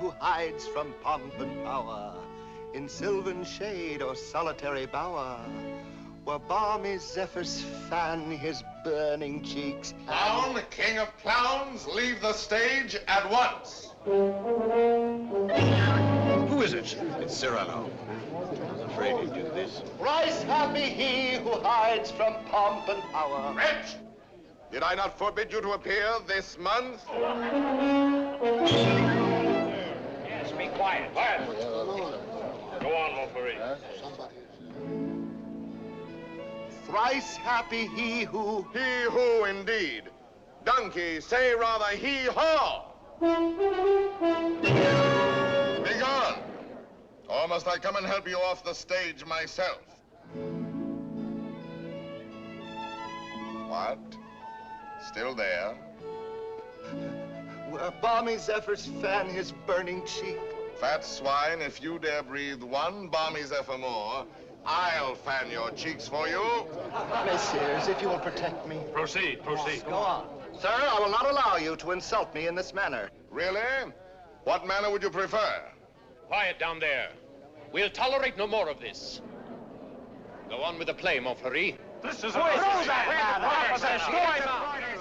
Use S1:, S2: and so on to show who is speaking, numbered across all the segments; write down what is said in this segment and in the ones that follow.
S1: who hides from pomp and power in sylvan shade or solitary bower, where balmy zephyrs fan his burning cheeks.
S2: Clown, king of clowns, leave the stage at once.
S3: Who is it? It's Cyrano. I was afraid he'd do this.
S1: Thrice happy he who hides from pomp and power.
S2: Wretch! Did I not forbid you to appear this month?
S3: Yes, be quiet. Quiet. Go on, Montfleury.
S1: Thrice happy he who...
S2: He who, indeed. Donkey, say rather he-haw. Be gone. Or must I come and help you off the stage myself? What? Still there?
S1: Where balmy zephyrs fan his burning cheek.
S2: Fat swine, if you dare breathe one balmy zephyr more, I'll fan your cheeks for you.
S1: Messieurs, if you will protect me.
S3: Proceed, proceed.
S1: Go on. Sir, I will not allow you to insult me in this manner.
S2: Really? What manner would you prefer?
S3: Quiet down there. We'll tolerate no more of this. Go on with the play, Montfleury. This is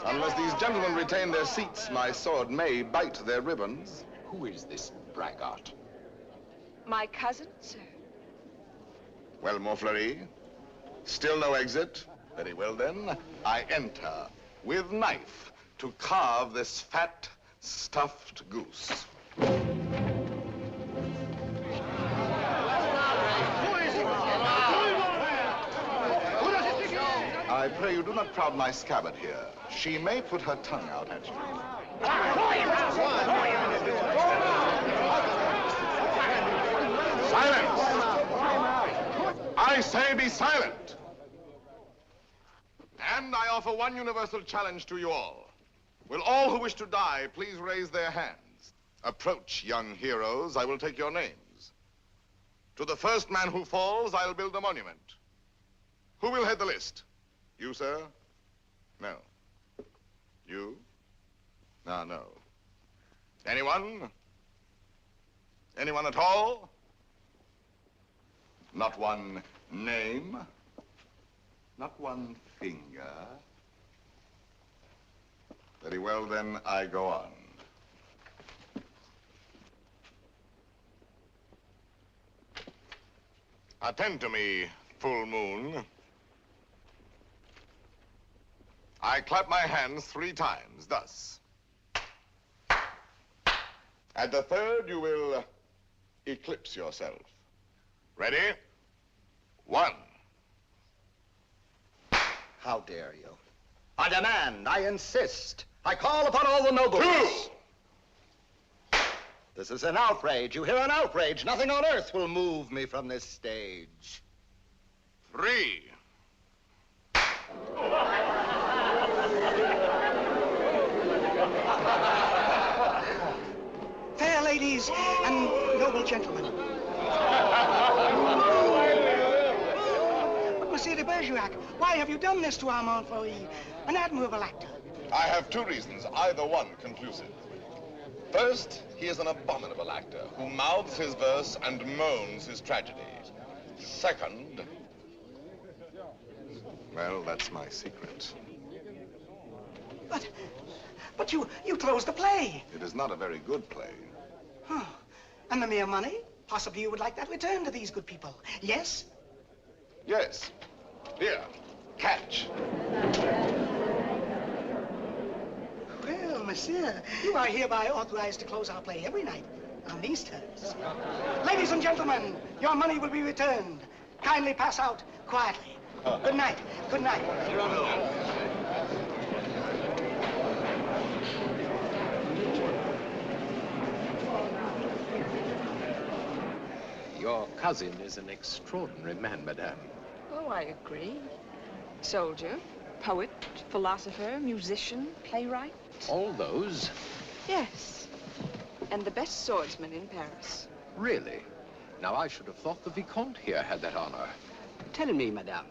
S2: Unless these gentlemen retain their seats, my sword may bite their ribbons.
S3: Who is this braggart?
S4: My cousin, sir.
S2: Well, Montfleury, still no exit? Very well, then. I enter with knife to carve this fat, stuffed goose. I pray you do not crowd my scabbard here. She may put her tongue out at you. Silence! I say be silent! And I offer one universal challenge to you all. Will all who wish to die please raise their hands? Approach, young heroes. I will take your names. To the first man who falls, I'll build a monument. Who will head the list? You, sir? No. You? No, no. Anyone? Anyone at all? Not one name? Not one finger? Very well, then, I go on. Attend to me, full moon. I clap my hands 3 times, thus. At the third, you will eclipse yourself. Ready? 1.
S1: How dare you? I demand, I insist, I call upon all the nobles.
S2: 2.
S1: This is an outrage. You hear, an outrage. Nothing on earth will move me from this stage.
S2: 3.
S5: Fair ladies and noble gentlemen. But Monsieur de Bergerac, why have you done this to our Montfleury, an admirable actor?
S2: I have 2 reasons, either one conclusive. First, he is an abominable actor who mouths his verse and moans his tragedy. Second, well, that's my secret.
S5: But you closed the play.
S2: It is not a very good play.
S5: Oh, and the mere money? Possibly you would like that returned to these good people. Yes?
S2: Yes. Here, catch.
S5: Well, monsieur, you are hereby authorized to close our play every night on these terms. Ladies and gentlemen, your money will be returned. Kindly pass out quietly. Good night. Good night.
S6: Your cousin is an extraordinary man, madame.
S4: Oh, I agree. Soldier, poet, philosopher, musician, playwright.
S6: All those?
S4: Yes. And the best swordsman in Paris.
S6: Really? Now, I should have thought the Vicomte here had that honor.
S7: Tell me, madame,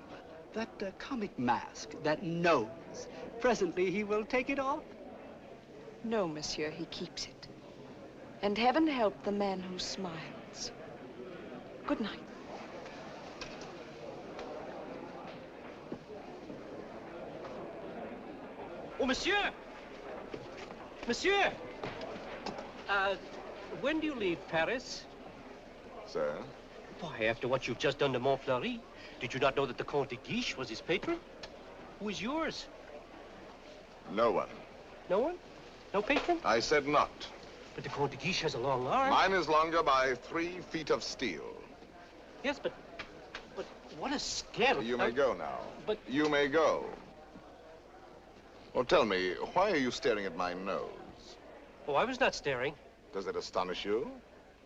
S7: that comic mask, that nose, presently he will take it off?
S4: No, monsieur, he keeps it. And heaven help the man who smiles. Good night.
S8: Oh, monsieur! Monsieur! When do you leave Paris?
S2: Sir?
S8: Why, after what you've just done to Montfleury, did you not know that the Comte de Guiche was his patron? Who is yours?
S2: No one.
S8: No one? No patron?
S2: I said not.
S8: But the Comte de Guiche has a long arm.
S2: Mine is longer by 3 feet of steel.
S8: Yes, but what a scandal.
S2: You may go now.
S8: But...
S2: You may go. Well, tell me, why are you staring at my nose?
S8: Oh, I was not staring.
S2: Does it astonish you?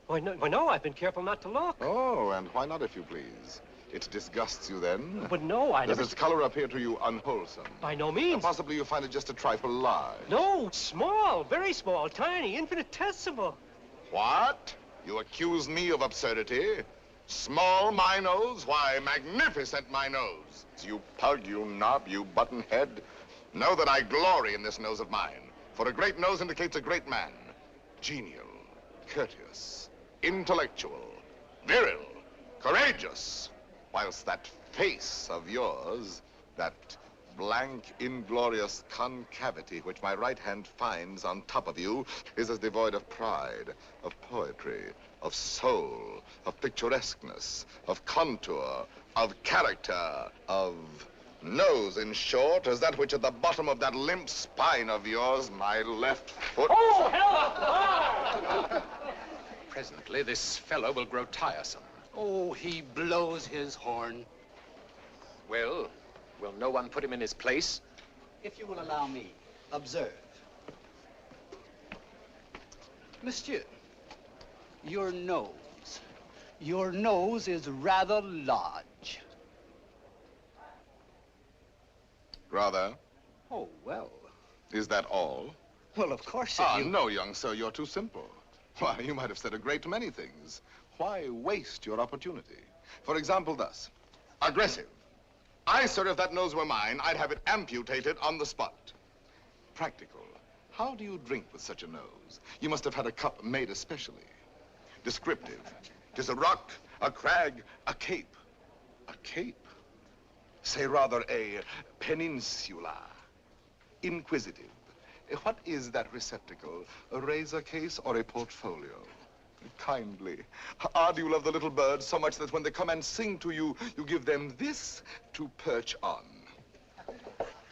S8: Why, no, I've been careful not to look.
S2: Oh, and why not, if you please? It disgusts you then?
S8: But no, I
S2: Does
S8: never...
S2: its color appear to you unwholesome?
S8: By no means.
S2: And possibly you find it just a trifle large.
S8: No, small, very small, tiny, infinitesimal.
S2: What? You accuse me of absurdity? Small my nose? Why, magnificent my nose. You pug, you knob, you buttonhead. Know that I glory in this nose of mine, for a great nose indicates a great man. Genial, courteous, intellectual, viril, courageous. Whilst that face of yours, that blank, inglorious concavity which my right hand finds on top of you, is as devoid of pride, of poetry, of soul, of picturesqueness, of contour, of character, of nose, in short, as that which at the bottom of that limp spine of yours, my left foot...
S8: Oh, help!
S6: Presently, this fellow will grow tiresome.
S7: Oh, he blows his horn.
S6: Well, will no one put him in his place?
S7: If you will allow me, observe. Monsieur, your nose is rather large.
S2: Rather?
S7: Oh, well.
S2: Is that all?
S7: Well, of course, if you...
S2: No, young sir, you're too simple. Why, you might have said a great many things. Why waste your opportunity? For example, thus. Aggressive. I, sir, if that nose were mine, I'd have it amputated on the spot. Practical. How do you drink with such a nose? You must have had a cup made especially. Descriptive. 'Tis a rock, a crag, a cape. A cape? Say rather a peninsula. Inquisitive. What is that receptacle? A razor case or a portfolio? Kindly. Ah, do you love the little birds so much that when they come and sing to you, you give them this to perch on?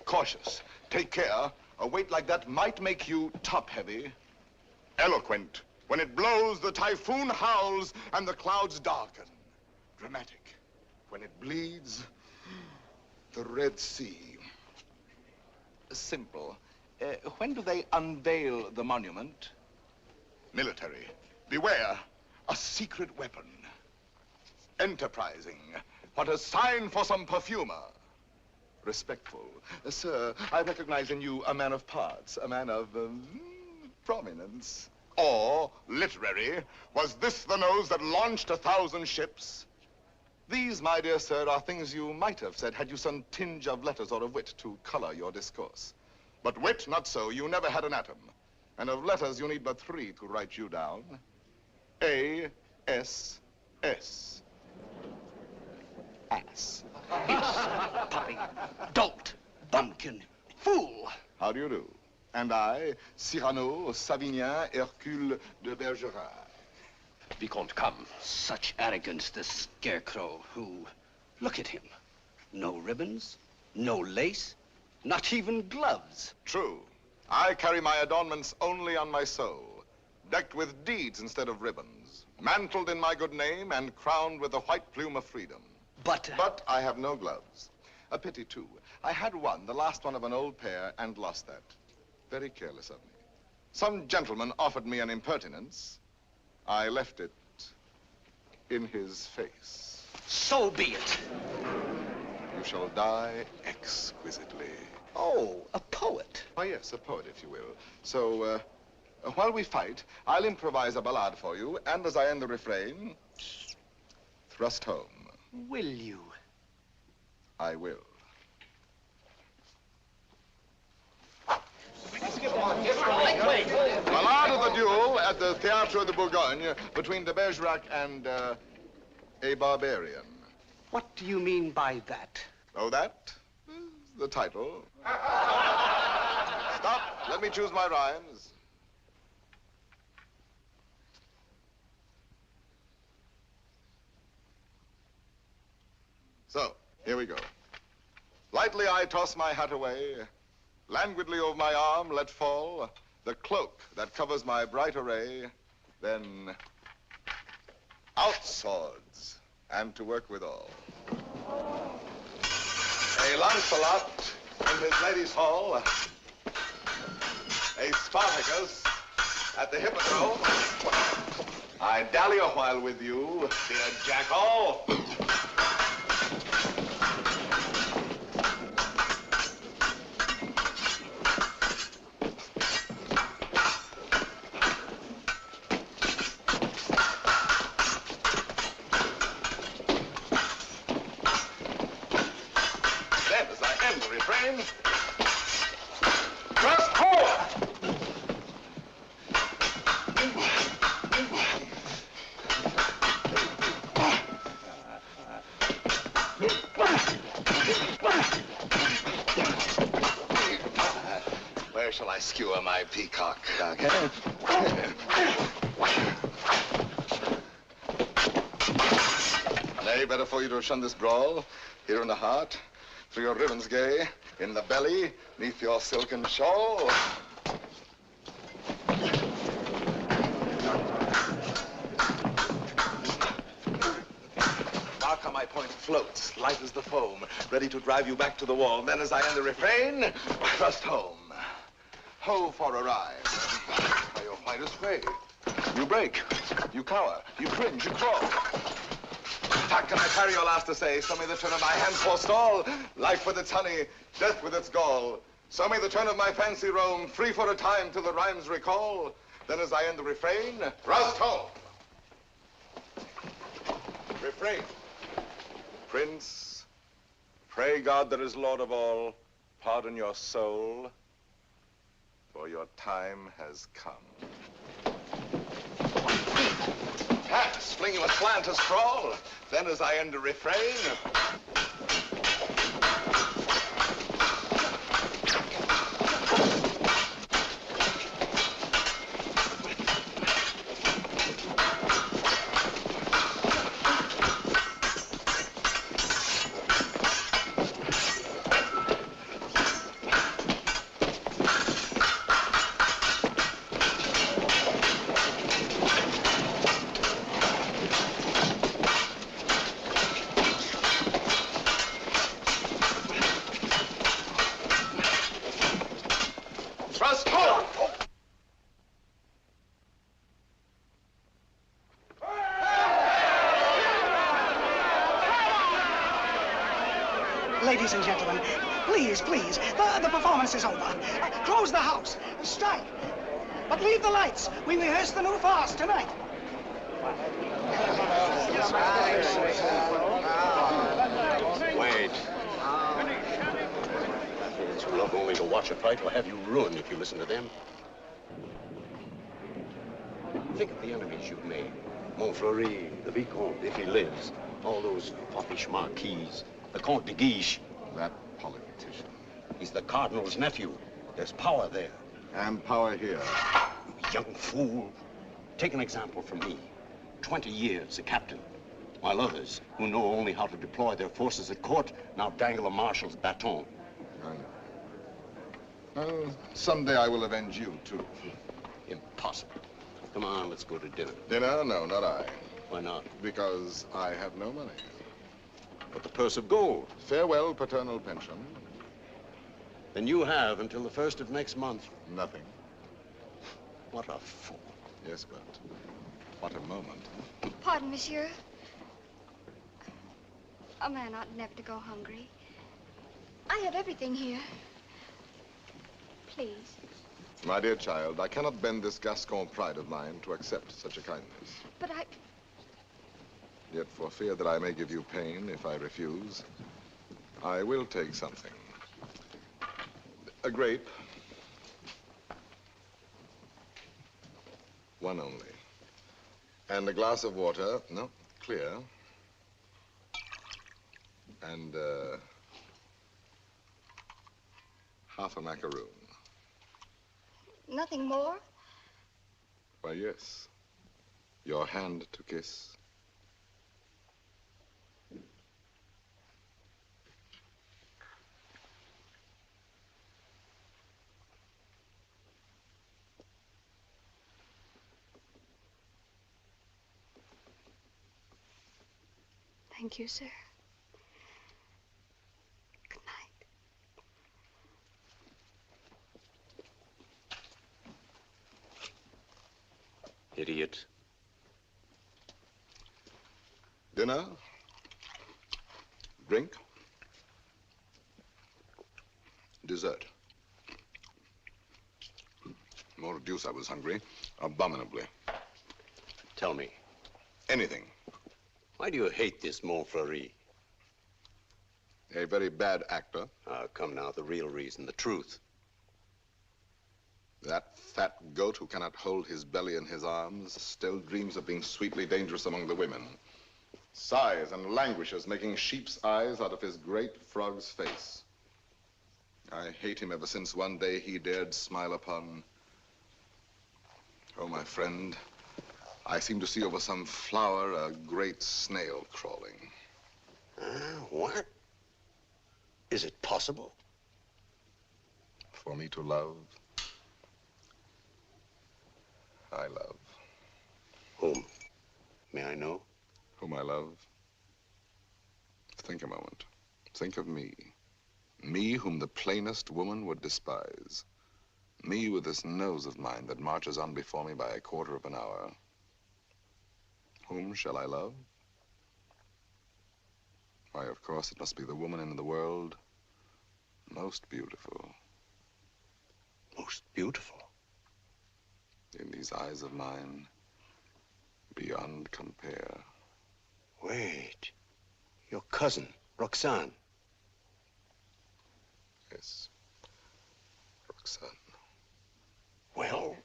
S2: Cautious. Take care. A weight like that might make you top-heavy. Eloquent. When it blows, the typhoon howls and the clouds darken. Dramatic. When it bleeds, the Red Sea. Simple. When do they unveil the monument? Military. Beware, a secret weapon. Enterprising. What a sign for some perfumer. Respectful. Sir, I recognize in you a man of parts, a man of prominence. Or, literary, was this the nose that launched 1,000 ships? These, my dear sir, are things you might have said had you some tinge of letters or of wit to color your discourse. But wit, not so. You never had an atom. And of letters, you need but 3 to write you down. A-S-S. Ass.
S7: Puppy, dolt, bumpkin, fool.
S2: How do you do? And I, Cyrano, Savinien, Hercule de Bergerac.
S6: Vicomte, come.
S7: Such arrogance, the scarecrow who... Look at him. No ribbons, no lace, not even gloves.
S2: True. I carry my adornments only on my soul, decked with deeds instead of ribbons, mantled in my good name and crowned with the white plume of freedom.
S7: But
S2: I have no gloves. A pity, too. I had one, the last one of an old pair, and lost that. Very careless of me. Some gentleman offered me an impertinence. I left it in his face.
S7: So be it.
S2: You shall die exquisitely.
S7: Oh, a poet.
S2: Why, yes, a poet, if you will. So, while we fight, I'll improvise a ballade for you, and as I end the refrain, thrust home.
S7: Will you?
S2: I will. Ballade of the duel at the Théâtre de Bourgogne between de Bergerac and a barbarian.
S7: What do you mean by that?
S2: Oh, that? The title. Stop. Let me choose my rhymes. So, here we go. Lightly I toss my hat away, languidly over my arm let fall the cloak that covers my bright array, then out swords, and to work withal. A Lancelot in his lady's hall, a Spartacus at the Hippodrome. I dally a while with you, dear jackal. Where shall I skewer my peacock? Nay, better for you to shun this brawl. Here in the heart, through your ribbons gay, in the belly, neath your silken shawl. Mark how my point floats, light as the foam, ready to drive you back to the wall. Then as I end the refrain, thrust home. Ho for a ride. By your whitest way. You break, you cower, you cringe, you crawl. How can I parry your last essay? So may the turn of my hand forestall. Life with its honey, death with its gall. So may the turn of my fancy roam, free for a time till the rhymes recall. Then as I end the refrain, thrust home. Refrain. Prince, pray God that is Lord of all, pardon your soul, for your time has come. Pass, fling you aslant to sprawl. Then as I end the refrain, thrust home.
S5: Ladies and gentlemen, please, please, the performance is over. Close the house, strike. But leave the lights. We rehearse the new farce tonight.
S8: Wait. You love only to watch a fight will have you ruined if you listen to them. Think of the enemies you've made. Montfleury, the Vicomte, if he lives. All those foppish marquises. The Comte de Guiche.
S2: That politician.
S8: He's the Cardinal's nephew. There's power there.
S2: And power here.
S8: You young fool. Take an example from me. 20 years a captain. While others, who know only how to deploy their forces at court, now dangle a marshal's baton.
S2: I know. Well, someday I will avenge you, too.
S8: Impossible. Come on, let's go to dinner.
S2: Dinner? No, not I.
S8: Why not?
S2: Because I have no money.
S8: But the purse of gold.
S2: Farewell, paternal pension.
S8: Then you have until the 1st of next month.
S2: Nothing.
S8: What a fool.
S2: Yes, but what a moment.
S9: Pardon, monsieur. A man ought never to go hungry. I have everything here. Please.
S2: My dear child, I cannot bend this Gascon pride of mine to accept such a kindness.
S9: But I...
S2: Yet for fear that I may give you pain if I refuse, I will take something. A grape, one only. And a glass of water, no, clear. And, half a macaroon.
S9: Nothing more?
S2: Why, yes. Your hand to kiss.
S9: Thank you, sir. Good night.
S8: Idiot.
S2: Dinner? Drink? Dessert? More deuce, I was hungry. Abominably.
S8: Tell me,
S2: Anything.
S8: why do you hate this Montfleury?
S2: A very bad actor.
S8: Come now, the real reason, the truth.
S2: That fat goat who cannot hold his belly in his arms still dreams of being sweetly dangerous among the women. Sighs and languishes, making sheep's eyes out of his great frog's face. I hate him ever since one day he dared smile upon... Oh, my friend, I seem to see over some flower a great snail crawling.
S8: What? Is it possible?
S2: For me to love, I love.
S8: Whom? May I know?
S2: Whom I love? Think a moment. Think of me. Me whom the plainest woman would despise. Me with this nose of mine that marches on before me by a quarter of an hour. Whom shall I love? Why, of course, it must be the woman in the world most beautiful.
S8: Most beautiful?
S2: In these eyes of mine, beyond compare.
S8: Wait. Your cousin, Roxane.
S2: Yes, Roxane.
S8: Well,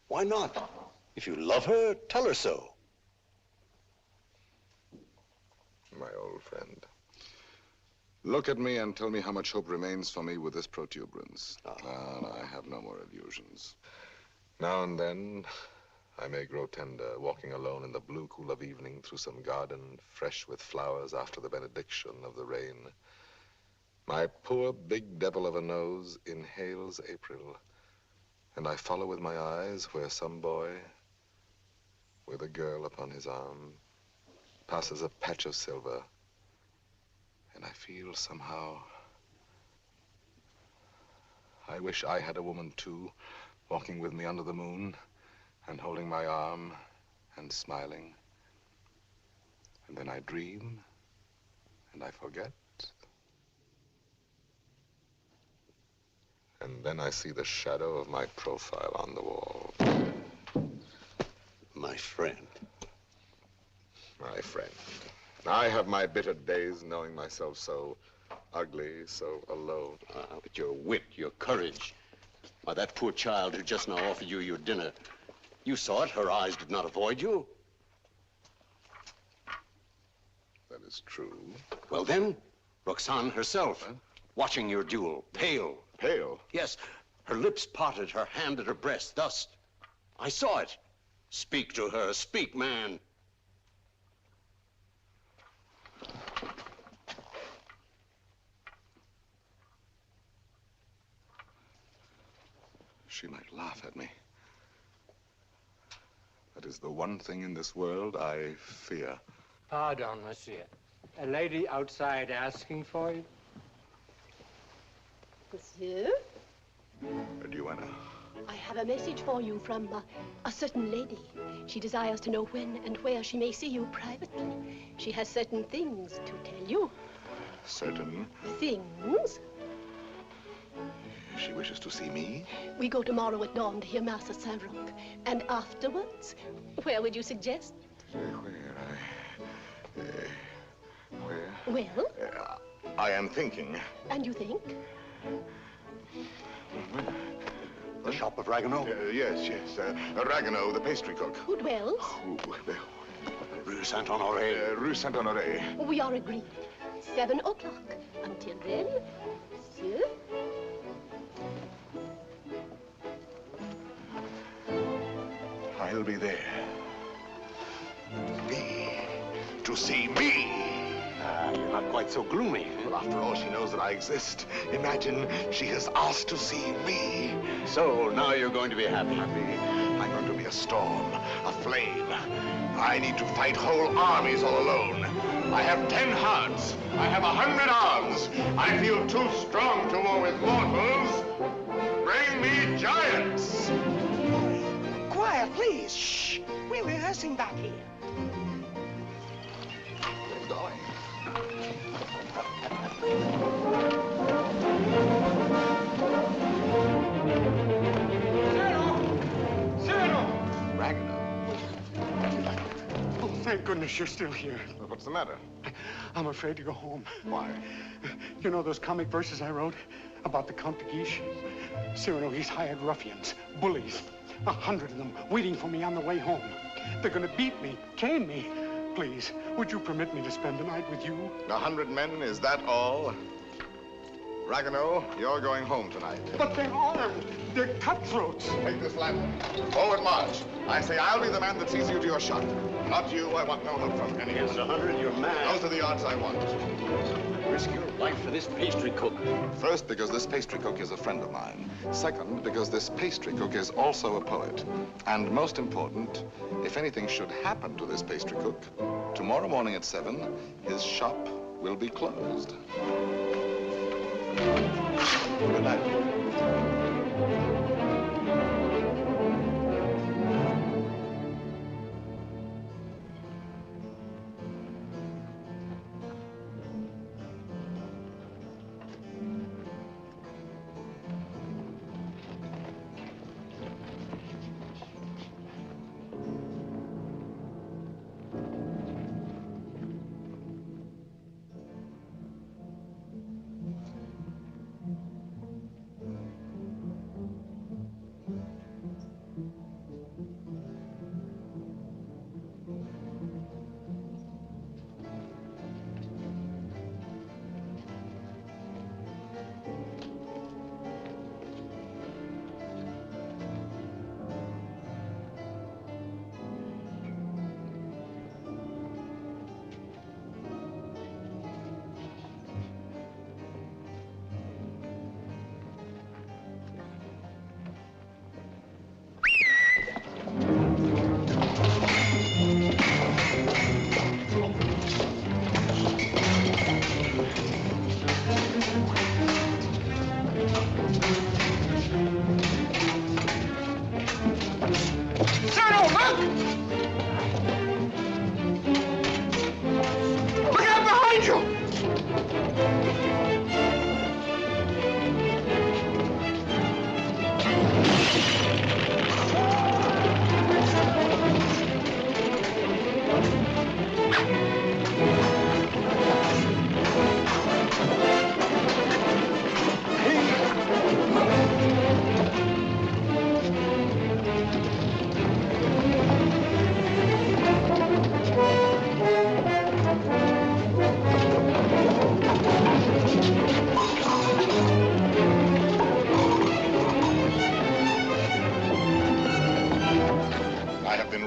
S8: why not? If you love her, tell her so.
S2: My old friend. Look at me and tell me how much hope remains for me with this protuberance. And I have no more illusions. Now and then, I may grow tender, walking alone in the blue cool of evening through some garden fresh with flowers after the benediction of the rain. My poor big devil of a nose inhales April, and I follow with my eyes where some boy, with a girl upon his arm, passes a patch of silver, and I feel somehow, I wish I had a woman too, walking with me under the moon, and holding my arm, and smiling. And then I dream, and I forget. And then I see the shadow of my profile on the wall.
S8: My friend.
S2: My friend. I have my bitter days knowing myself so ugly, so alone.
S8: But your wit, your courage. Why, that poor child who just now offered you your dinner, you saw it. Her eyes did not avoid you.
S2: That is true.
S8: Well then, Roxane herself, watching your duel, pale.
S2: Pale?
S8: Yes, her lips parted, her hand at her breast, thus. I saw it. Speak to her, speak, man.
S2: She might laugh at me. That is the one thing in this world I fear.
S10: Pardon, monsieur. A lady outside asking for you?
S11: Monsieur?
S2: A duenna.
S11: I have a message for you from a certain lady. She desires to know when and where she may see you privately. She has certain things to tell you.
S2: Certain?
S11: Things?
S2: She wishes to see me?
S11: We go tomorrow at dawn to hear Mass at Saint-Roch. And afterwards, where would you suggest?
S2: Where?
S11: Well?
S2: I am thinking.
S11: And you think?
S2: The
S8: shop of Ragueneau?
S2: Yes. Ragueneau, the pastry cook.
S11: Who dwells?
S8: Rue Saint-Honoré.
S2: Rue Saint-Honoré.
S11: We are agreed. 7 o'clock. Until then, monsieur.
S2: I'll be there. To see me.
S8: You're not quite so gloomy.
S2: Well, after all, she knows that I exist. Imagine she has asked to see me.
S8: So, now you're going to be happy.
S2: I'm going to be a storm, a flame. I need to fight whole armies all alone. I have 10 hearts. I have 100 arms. I feel too strong to war with mortals. Bring me giants.
S5: Quiet, please. Shh. We're rehearsing back here.
S2: Where's going?
S10: Cyrano!
S2: Ragueneau.
S10: Oh, thank goodness you're still here.
S2: Well, what's the matter?
S10: I'm afraid to go home.
S2: Why?
S10: You know those comic verses I wrote about the Count de Guiche? Cyrano, he's hired ruffians, bullies, 100 of them waiting for me on the way home. They're gonna beat me, cane me. Please, would you permit me to spend the night with you?
S2: 100 men, is that all? Ragueneau, you're going home tonight.
S10: But they're armed. They're cutthroats.
S2: Take this lantern. Forward march. I say I'll be the man that sees you to your shot. Not you. I want no help from any of you.
S8: 100, you're mad.
S2: Those are the odds I want.
S8: Risk your life for this pastry cook.
S2: First, because this pastry cook is a friend of mine. Second, because this pastry cook is also a poet. And most important, if anything should happen to this pastry cook, tomorrow morning at 7, his shop will be closed. Good night.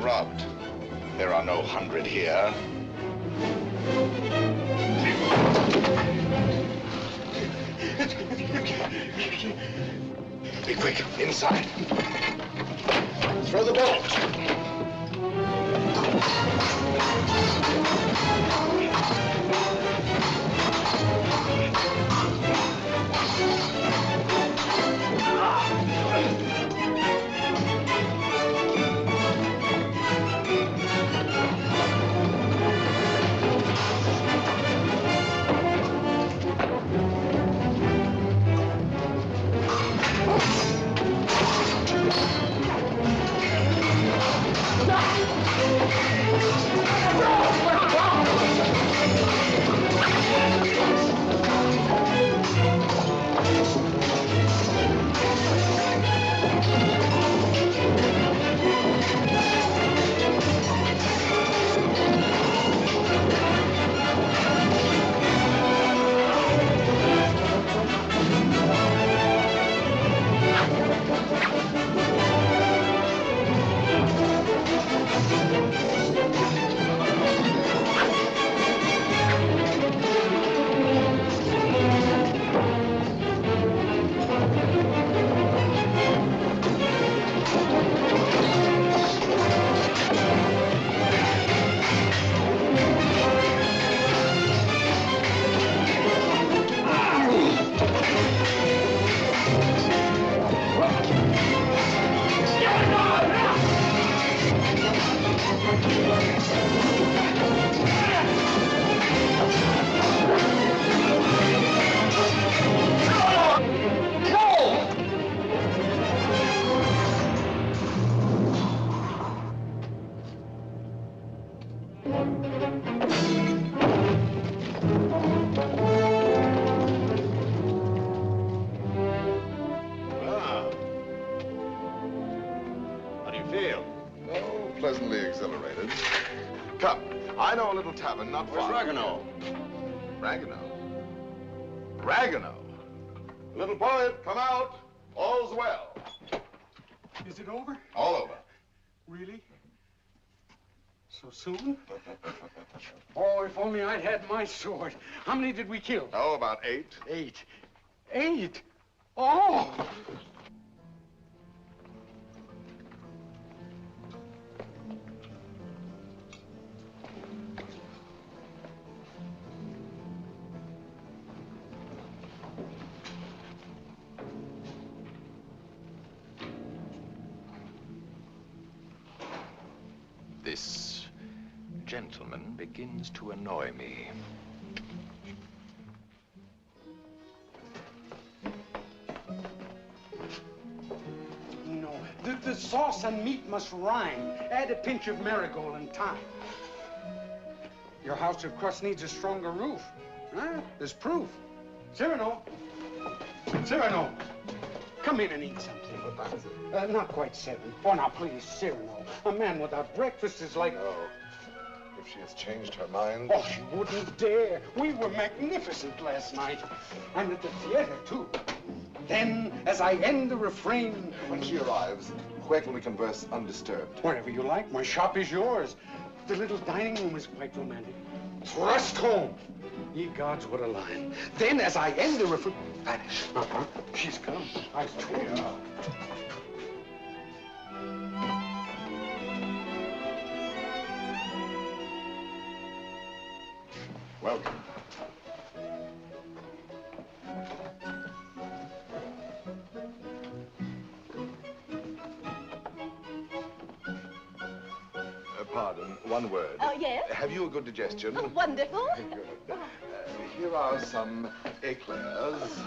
S2: Robbed. There are no 100 here. Be quick, inside. Throw the bolt. little tavern not
S8: Where's
S2: far.
S8: Ragueneau?
S2: Ragueneau? Ragueneau? Little poet, come out. All's well.
S10: Is it over?
S2: All over.
S10: Really? So soon? Oh, if only I'd had my sword. How many did we kill?
S2: Oh, about 8.
S10: 8. 8? Oh!
S3: This gentleman begins to annoy me.
S10: No, the sauce and meat must rhyme. Add a pinch of marigold and thyme. Your house of crust needs a stronger roof. Huh? There's proof. Cyrano! Cyrano! Come in and eat something. Not quite 7. Oh, now, please, Cyrano. A man without breakfast is like...
S2: No. If she has changed her mind...
S10: Oh, she wouldn't dare. We were magnificent last night. And at the theater, too. Then, as I end the refrain...
S2: When she arrives, where can we converse undisturbed?
S10: Wherever you like. My shop is yours. The little dining room is quite romantic. Thrust home. Ye gods, what a line. Then, as I end the refrain...
S2: Vanish.
S10: Uh-huh. She's come. I told you.
S2: Welcome. Pardon, one word.
S11: Oh, yes?
S2: Have you a good digestion?
S11: Oh, wonderful.
S2: Good. Here are some eclairs,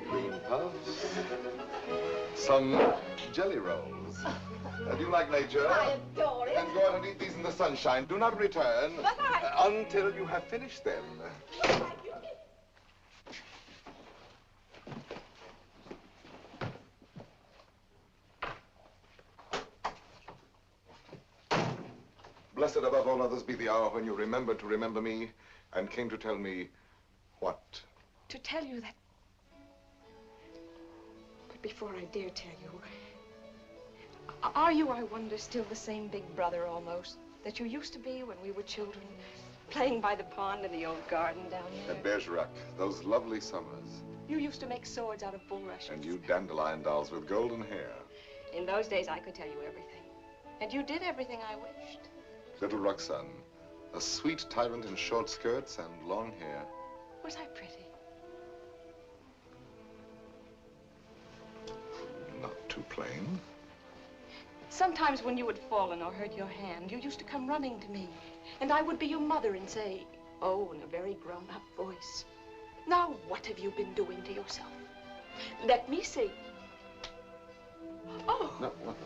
S2: cream puffs, some jelly rolls. Do you like nature?
S11: I adore it.
S2: Then go out and eat these in the sunshine. Do not return until you have finished them. Blessed above all others be the hour when you remembered to remember me and came to tell me what?
S4: To tell you that... But before I dare tell you, are you, I wonder, still the same big brother almost that you used to be when we were children, playing by the pond in the old garden down there?
S2: At Bergerac, those lovely summers.
S4: You used to make swords out of bulrushes.
S2: And you dandelion dolls with golden hair.
S4: In those days, I could tell you everything. And you did everything I wished.
S2: Little Roxane, a sweet tyrant in short skirts and long hair.
S4: Was I pretty?
S2: Not too plain.
S4: Sometimes when you had fallen or hurt your hand, you used to come running to me. And I would be your mother and say, oh, in a very grown-up voice, now what have you been doing to yourself? Let me see. Oh.
S2: No, what?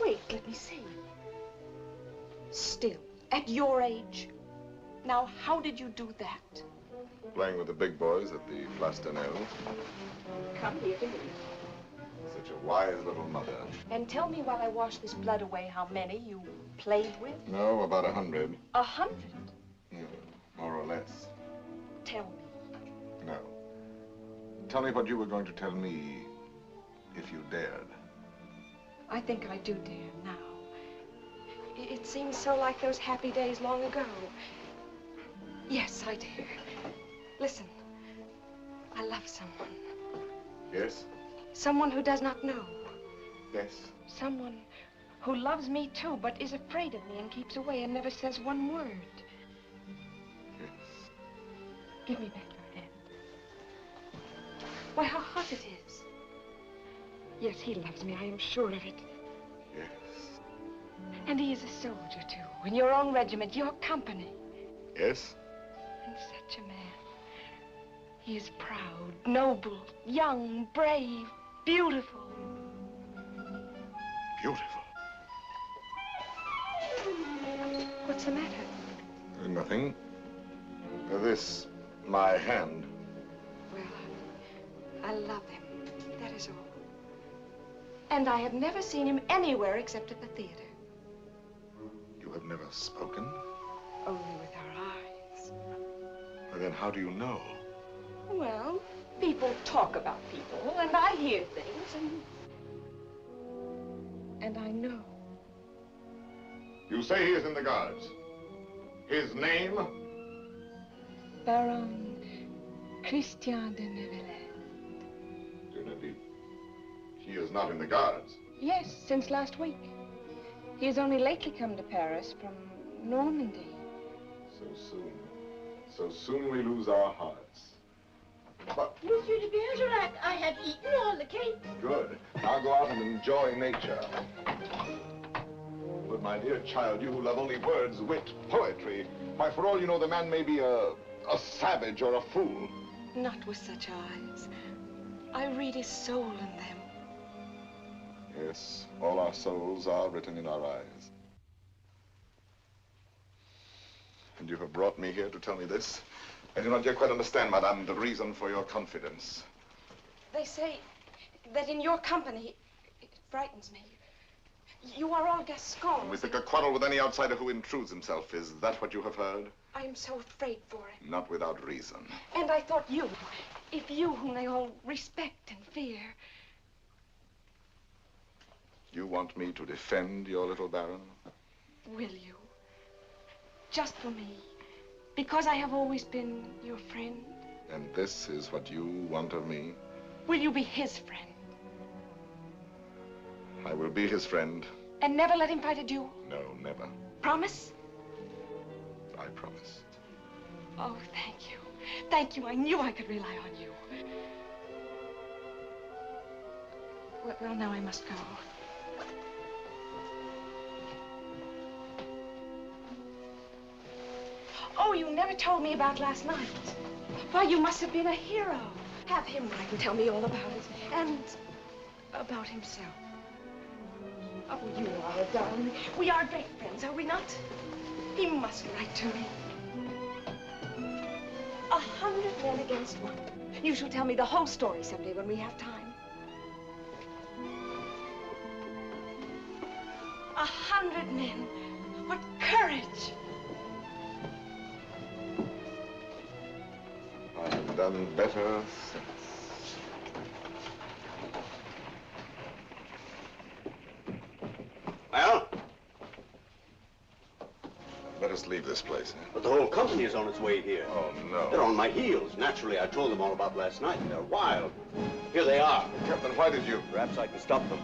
S4: Wait, let me see. Still, at your age. Now, how did you do that?
S2: Playing with the big boys at the Place d'Anel.
S4: Come here to me.
S2: Such a wise little mother.
S4: And tell me while I wash this blood away how many you played with.
S2: No, about 100.
S4: 100?
S2: More or less.
S4: Tell me.
S2: No. Tell me what you were going to tell me if you dared.
S4: I think I do dare now. It seems so like those happy days long ago. Yes, I dare. Listen, I love someone.
S2: Yes?
S4: Someone who does not know.
S2: Yes.
S4: Someone who loves me too, but is afraid of me and keeps away and never says one word.
S2: Yes.
S4: Give me back your hand. Why, how hot it is. Yes, he loves me, I am sure of it.
S2: Yes.
S4: And he is a soldier, too, in your own regiment, your company.
S2: Yes?
S4: And such a man. He is proud, noble, young, brave, beautiful.
S2: Beautiful.
S4: What's the matter?
S2: Nothing. This, my hand.
S4: Well, I love him. That is all. And I have never seen him anywhere except at the theater.
S2: You have never spoken?
S4: only with our eyes.
S2: Well, then how do you know?
S4: Well, people talk about people, and I hear things, and I know.
S2: You say he is in the Guards. His name?
S4: Baron Christian de Neuvillette.
S2: De Neuvillette. He is not in the Guards.
S4: Yes, since last week. He has only lately come to Paris from Normandy.
S2: So soon. So soon we lose our hearts. But...
S11: Monsieur de Bergerac, I have eaten all the cake.
S2: Good. Now go out and enjoy nature. But my dear child, you who love only words, wit, poetry, why, for all you know, the man may be a savage or a fool.
S4: Not with such eyes. I read his soul in them.
S2: Yes, all our souls are written in our eyes. And you have brought me here to tell me this? I do not yet quite understand, madame, the reason for your confidence.
S4: They say that in your company, it frightens me. You are all Gascons.
S2: We pick a quarrel with any outsider who intrudes himself. Is that what you have heard?
S4: I am so afraid for it.
S2: Not without reason.
S4: And I thought you, if you whom they all respect and fear.
S2: You want me to defend your little baron?
S4: Will you? Just for me. Because I have always been your friend.
S2: And this is what you want of me?
S4: Will you be his friend?
S2: I will be his friend.
S4: And never let him fight a duel?
S2: No, never.
S4: Promise?
S2: I promise.
S4: Oh, thank you. Thank you. I knew I could rely on you. Well, now I must go. Oh, you never told me about last night. Why, you must have been a hero. Have him write and tell me all about it. And about himself. Oh, you are a darling. We are great friends, are we not? He must write to me. 100 men against one. You shall tell me the whole story someday when we have time. 100 men. What courage!
S2: I have done better since.
S8: Well?
S2: Let us leave this place, eh?
S8: But the whole company is on its way here.
S2: Oh, no.
S8: They're on my heels. Naturally, I told them all about last night. They're wild. Here they are.
S2: Captain, why did you?
S8: Perhaps I can stop them.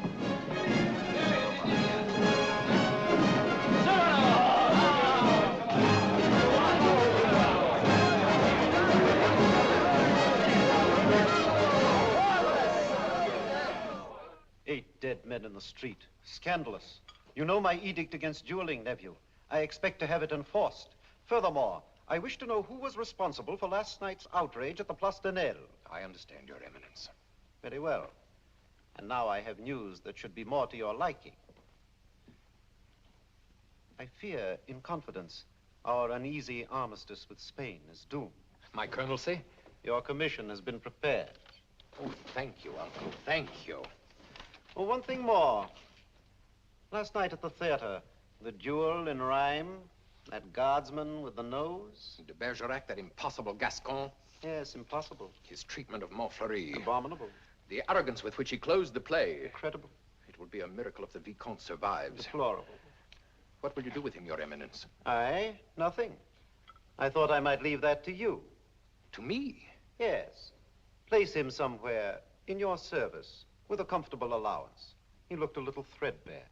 S12: Dead men in the street. Scandalous. You know my edict against dueling, nephew. I expect to have it enforced. Furthermore, I wish to know who was responsible for last night's outrage at the Place de Nel.
S3: I understand, Your Eminence.
S12: Very well. And now I have news that should be more to your liking. I fear, in confidence, our uneasy armistice with Spain is doomed.
S3: My colonelcy?
S12: Your commission has been prepared.
S3: Oh, thank you, Uncle. Thank you.
S12: Oh, one thing more. Last night at the theater, the duel in rhyme, that guardsman with the nose.
S3: De Bergerac, that impossible Gascon.
S12: Yes, impossible.
S3: His treatment of Montfleury.
S12: Abominable.
S3: The arrogance with which he closed the play.
S12: Incredible.
S3: It will be a miracle if the Vicomte survives.
S12: Deplorable.
S3: What will you do with him, Your Eminence?
S12: I? Nothing. I thought I might leave that to you.
S3: To me?
S12: Yes. Place him somewhere in your service with a comfortable allowance. He looked a little threadbare.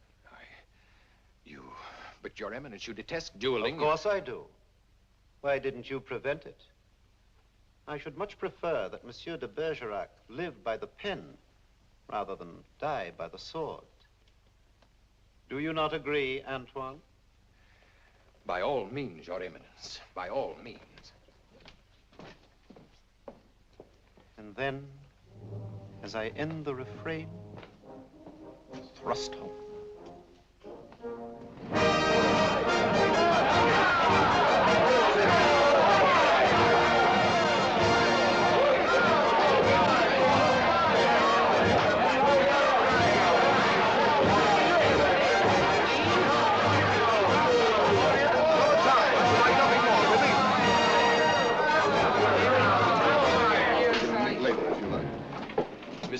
S3: But Your Eminence, you detest dueling.
S12: Of course I do. Why didn't you prevent it? I should much prefer that Monsieur de Bergerac live by the pen rather than die by the sword. Do you not agree, Antoine?
S3: By all means, Your Eminence. By all means.
S12: And then, as I end the refrain, thrust home.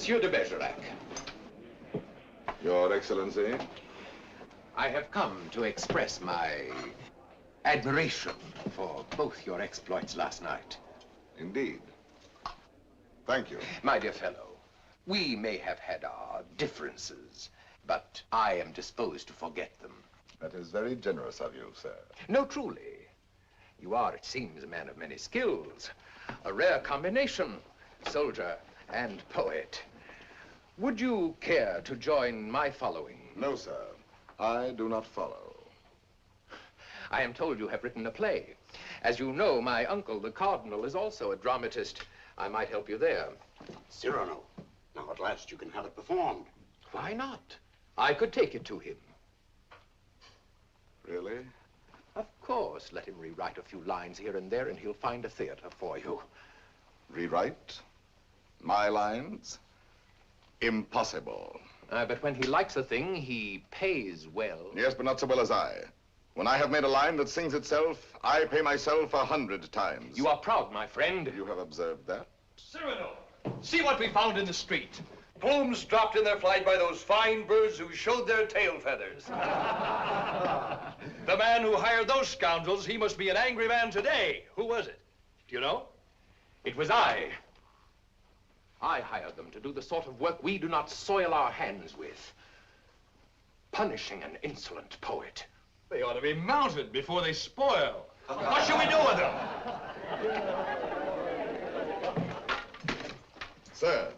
S6: Monsieur de Bergerac.
S2: Your Excellency.
S6: I have come to express my admiration for both your exploits last night.
S2: Indeed. Thank you.
S6: My dear fellow, we may have had our differences, but I am disposed to forget them.
S2: That is very generous of you, sir.
S6: No, truly. You are, it seems, a man of many skills. A rare combination, soldier and poet. Would you care to join my following?
S2: No, sir. I do not follow.
S6: I am told you have written a play. As you know, my uncle, the Cardinal, is also a dramatist. I might help you there.
S8: Cyrano, now at last you can have it performed.
S6: Why not? I could take it to him.
S2: Really?
S6: Of course. Let him rewrite a few lines here and there, and he'll find a theater for you.
S2: Rewrite? My lines? Impossible.
S6: But when he likes a thing, he pays well.
S2: Yes, but not so well as I. When I have made a line that sings itself, I pay myself 100 times.
S6: You are proud, my friend.
S2: You have observed that?
S13: Cyrano, see what we found in the street. Plumes dropped in their flight by those fine birds who showed their tail feathers. The man who hired those scoundrels, he must be an angry man today. Who was it? Do you know?
S6: It was I. I hired them to do the sort of work we do not soil our hands with. Punishing an insolent poet.
S13: They ought to be mounted before they spoil. What shall we do with them?
S2: Sir,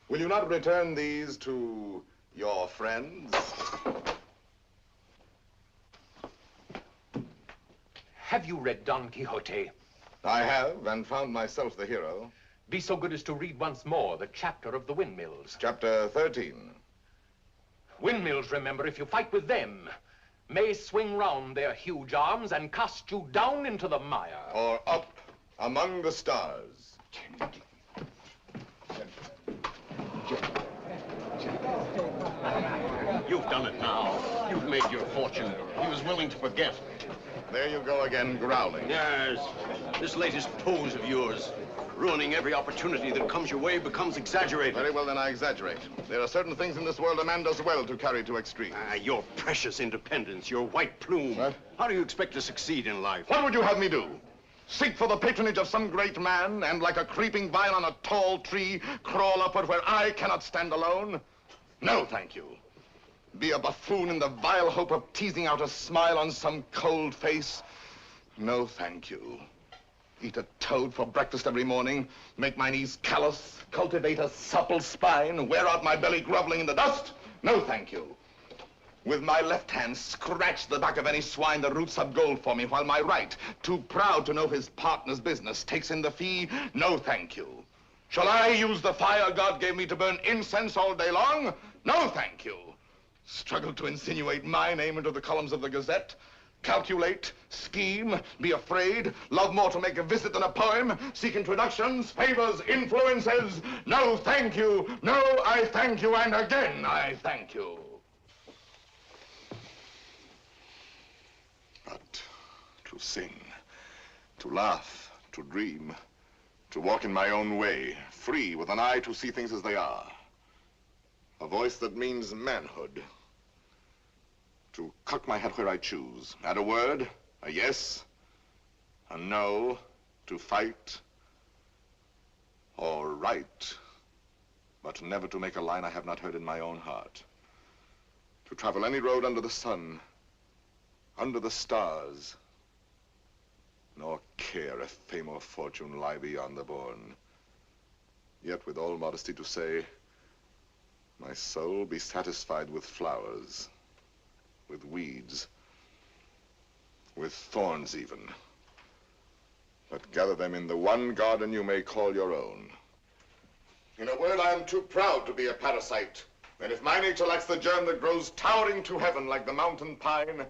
S2: will you not return these to your friends?
S6: Have you read Don Quixote?
S2: I have, and found myself the hero.
S6: Be so good as to read once more the chapter of the windmills.
S2: Chapter 13.
S6: Windmills, remember, if you fight with them, may swing round their huge arms and cast you down into the mire.
S2: Or up among the stars.
S8: You've done it now. You've made your fortune. He was willing to forget.
S2: There you go again, growling.
S8: Yes. This latest pose of yours, ruining every opportunity that comes your way, becomes exaggerated.
S2: Very well, then I exaggerate. There are certain things in this world a man does well to carry to extreme.
S8: Your precious independence, your white plume.
S2: What?
S8: How do you expect to succeed in life?
S2: What would you have me do? Seek for the patronage of some great man and, like a creeping vine on a tall tree, crawl upward where I cannot stand alone? No, thank you. Be a buffoon in the vile hope of teasing out a smile on some cold face? No, thank you. Eat a toad for breakfast every morning, make my knees callous, cultivate a supple spine, wear out my belly groveling in the dust? No, thank you. With my left hand, scratch the back of any swine that roots up gold for me, while my right, too proud to know his partner's business, takes in the fee? No, thank you. Shall I use the fire God gave me to burn incense all day long? No, thank you. Struggle to insinuate my name into the columns of the Gazette? Calculate, scheme, be afraid, love more to make a visit than a poem, seek introductions, favors, influences? No, thank you. No, I thank you, and again, I thank you. But to sing, to laugh, to dream, to walk in my own way, free, with an eye to see things as they are. A voice that means manhood. To cock my head where I choose. Add a word, a yes, a no, to fight or write, but never to make a line I have not heard in my own heart. To travel any road under the sun, under the stars, nor care if fame or fortune lie beyond the bourne. Yet with all modesty to say, my soul be satisfied with flowers, with weeds, with thorns even, but gather them in the one garden you may call your own. In a word, I am too proud to be a parasite, and if my nature lacks the germ that grows towering to heaven like the mountain pine,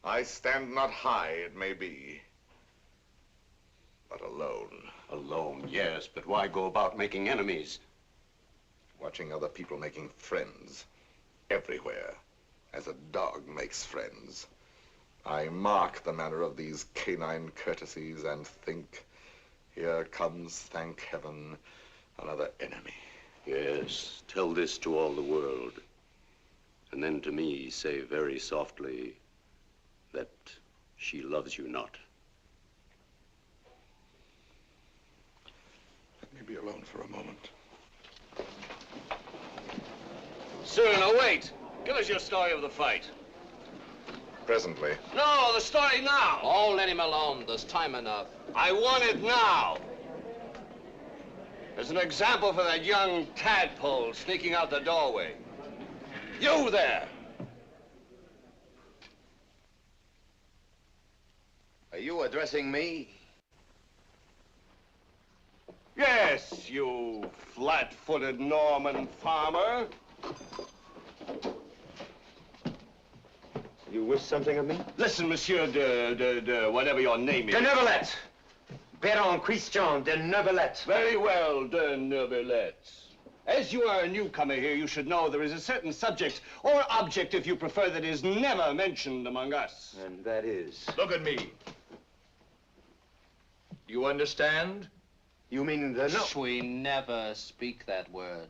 S2: I stand not high, it may be, but alone.
S8: Alone, yes, but why go about making enemies?
S2: Watching other people making friends everywhere, as a dog makes friends. I mark the manner of these canine courtesies and think, here comes, thank heaven, another enemy.
S8: Yes, tell this to all the world. And then to me say very softly that she loves you not.
S2: Let me be alone for a moment.
S7: Cyrano, wait. Give us your story of the fight.
S2: Presently.
S7: No, the story now.
S6: Oh, let him alone. There's time enough.
S7: I want it now. As an example for that young tadpole sneaking out the doorway. You there.
S3: Are you addressing me?
S7: Yes, you flat-footed Norman farmer.
S12: You wish something of me?
S7: Listen, Monsieur de whatever your name is.
S12: De Neuvillette. Baron Christian de Neuvillette.
S7: Very well, de Neuvillette. As you are a newcomer here, you should know there is a certain subject, or object if you prefer, that is never mentioned among us.
S12: And that is?
S13: Look at me. You understand?
S12: You mean the no?
S6: We never speak that word.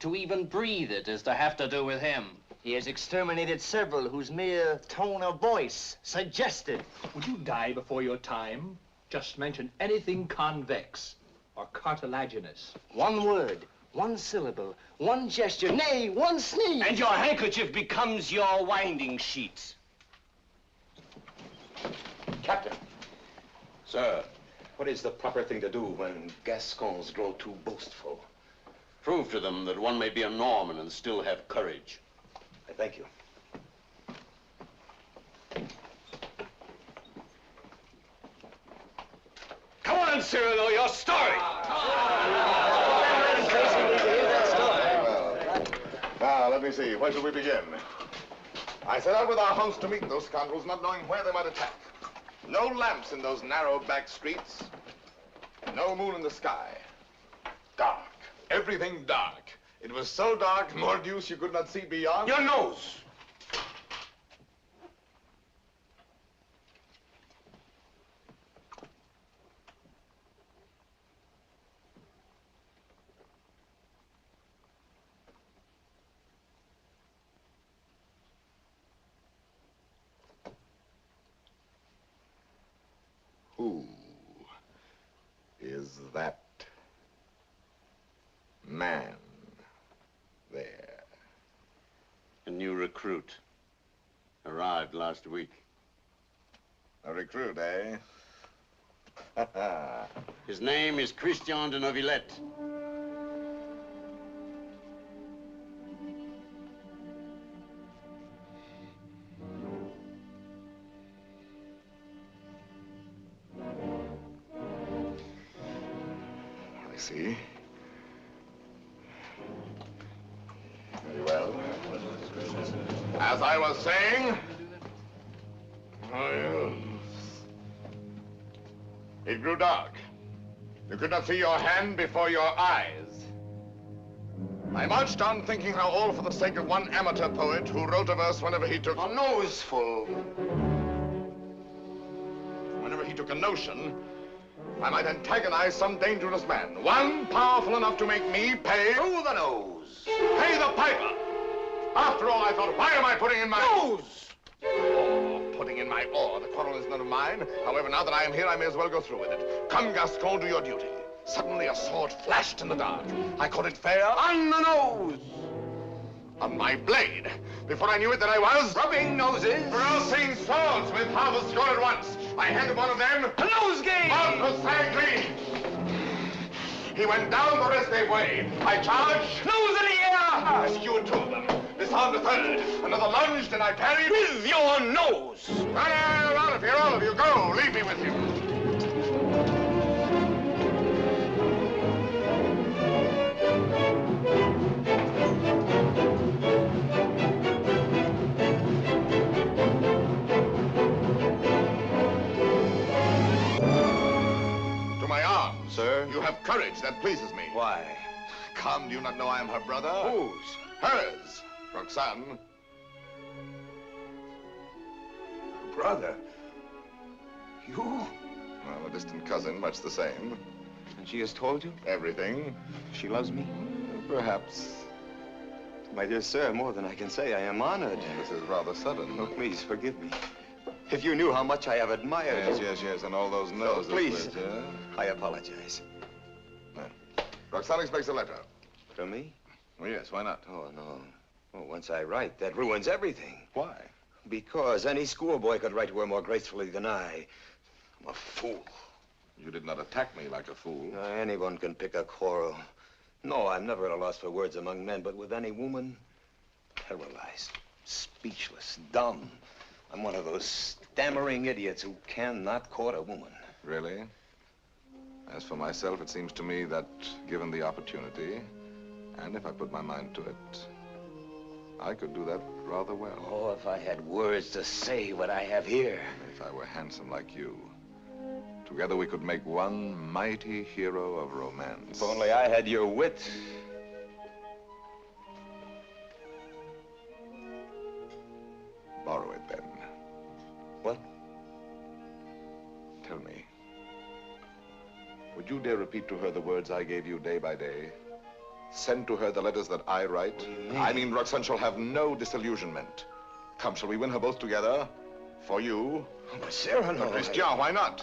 S6: To even breathe it is to have to do with him.
S5: He has exterminated several whose mere tone of voice suggested.
S13: Would you die before your time? Just mention anything convex or cartilaginous.
S5: One word, one syllable, one gesture, nay, one sneeze.
S7: And your handkerchief becomes your winding sheet.
S8: Captain. Sir, what is the proper thing to do when Gascons grow too boastful? Prove to them that one may be a Norman and still have courage. I thank you.
S7: Come on, Cyrano, your story.
S2: Now, let me see. Where shall we begin? I set out with our host to meet those scoundrels, not knowing where they might attack. No lamps in those narrow back streets. No moon in the sky. Dark. Everything dark. It was so dark, mordius, you could not see beyond.
S7: Your nose.
S2: Who is that man there?
S8: A new recruit. Arrived last week.
S2: A recruit, eh?
S8: His name is Christian de Neuvillette.
S2: I see. Very well. As I was saying, it grew dark. You could not see your hand before your eyes. I marched on thinking how all for the sake of one amateur poet who wrote a verse whenever he took a noseful. Whenever he took a notion, I might antagonize some dangerous man. One powerful enough to make me pay through the nose. Pay the piper. After all, I thought, why am I putting in my nose? Oh, putting in my oar. The quarrel is none of mine. However, now that I am here, I may as well go through with it. Come, Gascon, do your duty. Suddenly a sword flashed in the dark. I caught it fair on the nose. On my blade. Before I knew it, that I was rubbing noses. Roxane swords with half a score at once. I handed one of them a nosegay. Roxane. He went down the rest gave way. I charged. Nose in the air. I skewered two of them. Disarmed a third. Another lunged and I parried with your nose. Run out of here, all of you. Go. Leave me with you. Sir? You have courage. That pleases me.
S12: Why?
S2: Come, do you not know I am her brother?
S12: Whose?
S2: Hers. Roxane.
S12: Brother? You?
S2: Well, a distant cousin, much the same.
S12: And she has told you?
S2: Everything.
S12: She loves me?
S2: Perhaps.
S14: My dear sir, more than I can say, I am honored.
S2: This is rather sudden.
S14: Oh, please, forgive me. If you knew how much I have admired...
S2: Yes, and all those noses.
S14: Oh, please, I apologize.
S2: Roxane expects a letter.
S14: From me?
S2: Oh, yes, why not?
S14: Oh, no. Oh, once I write, that ruins everything.
S2: Why?
S14: Because any schoolboy could write to her more gracefully than I. I'm a fool.
S2: You did not attack me like a fool.
S14: Anyone can pick a quarrel. No, I'm never at a loss for words among men, but with any woman, paralyzed, speechless, dumb. I'm one of those stammering idiots who cannot court a woman.
S2: Really? As for myself, it seems to me that, given the opportunity, and if I put my mind to it, I could do that rather well.
S14: Oh, if I had words to say what I have here.
S2: If I were handsome like you, together we could make one mighty hero of romance.
S14: If only I had your wit.
S2: Borrow it, then.
S14: What?
S2: Tell me. Would you dare repeat to her the words I gave you day by day? Send to her the letters that I write?
S14: What do you mean?
S2: I mean, Roxane shall have no disillusionment. Come, shall we win her both together? For you?
S14: Oh, but Cyrano...
S2: Christian, why not?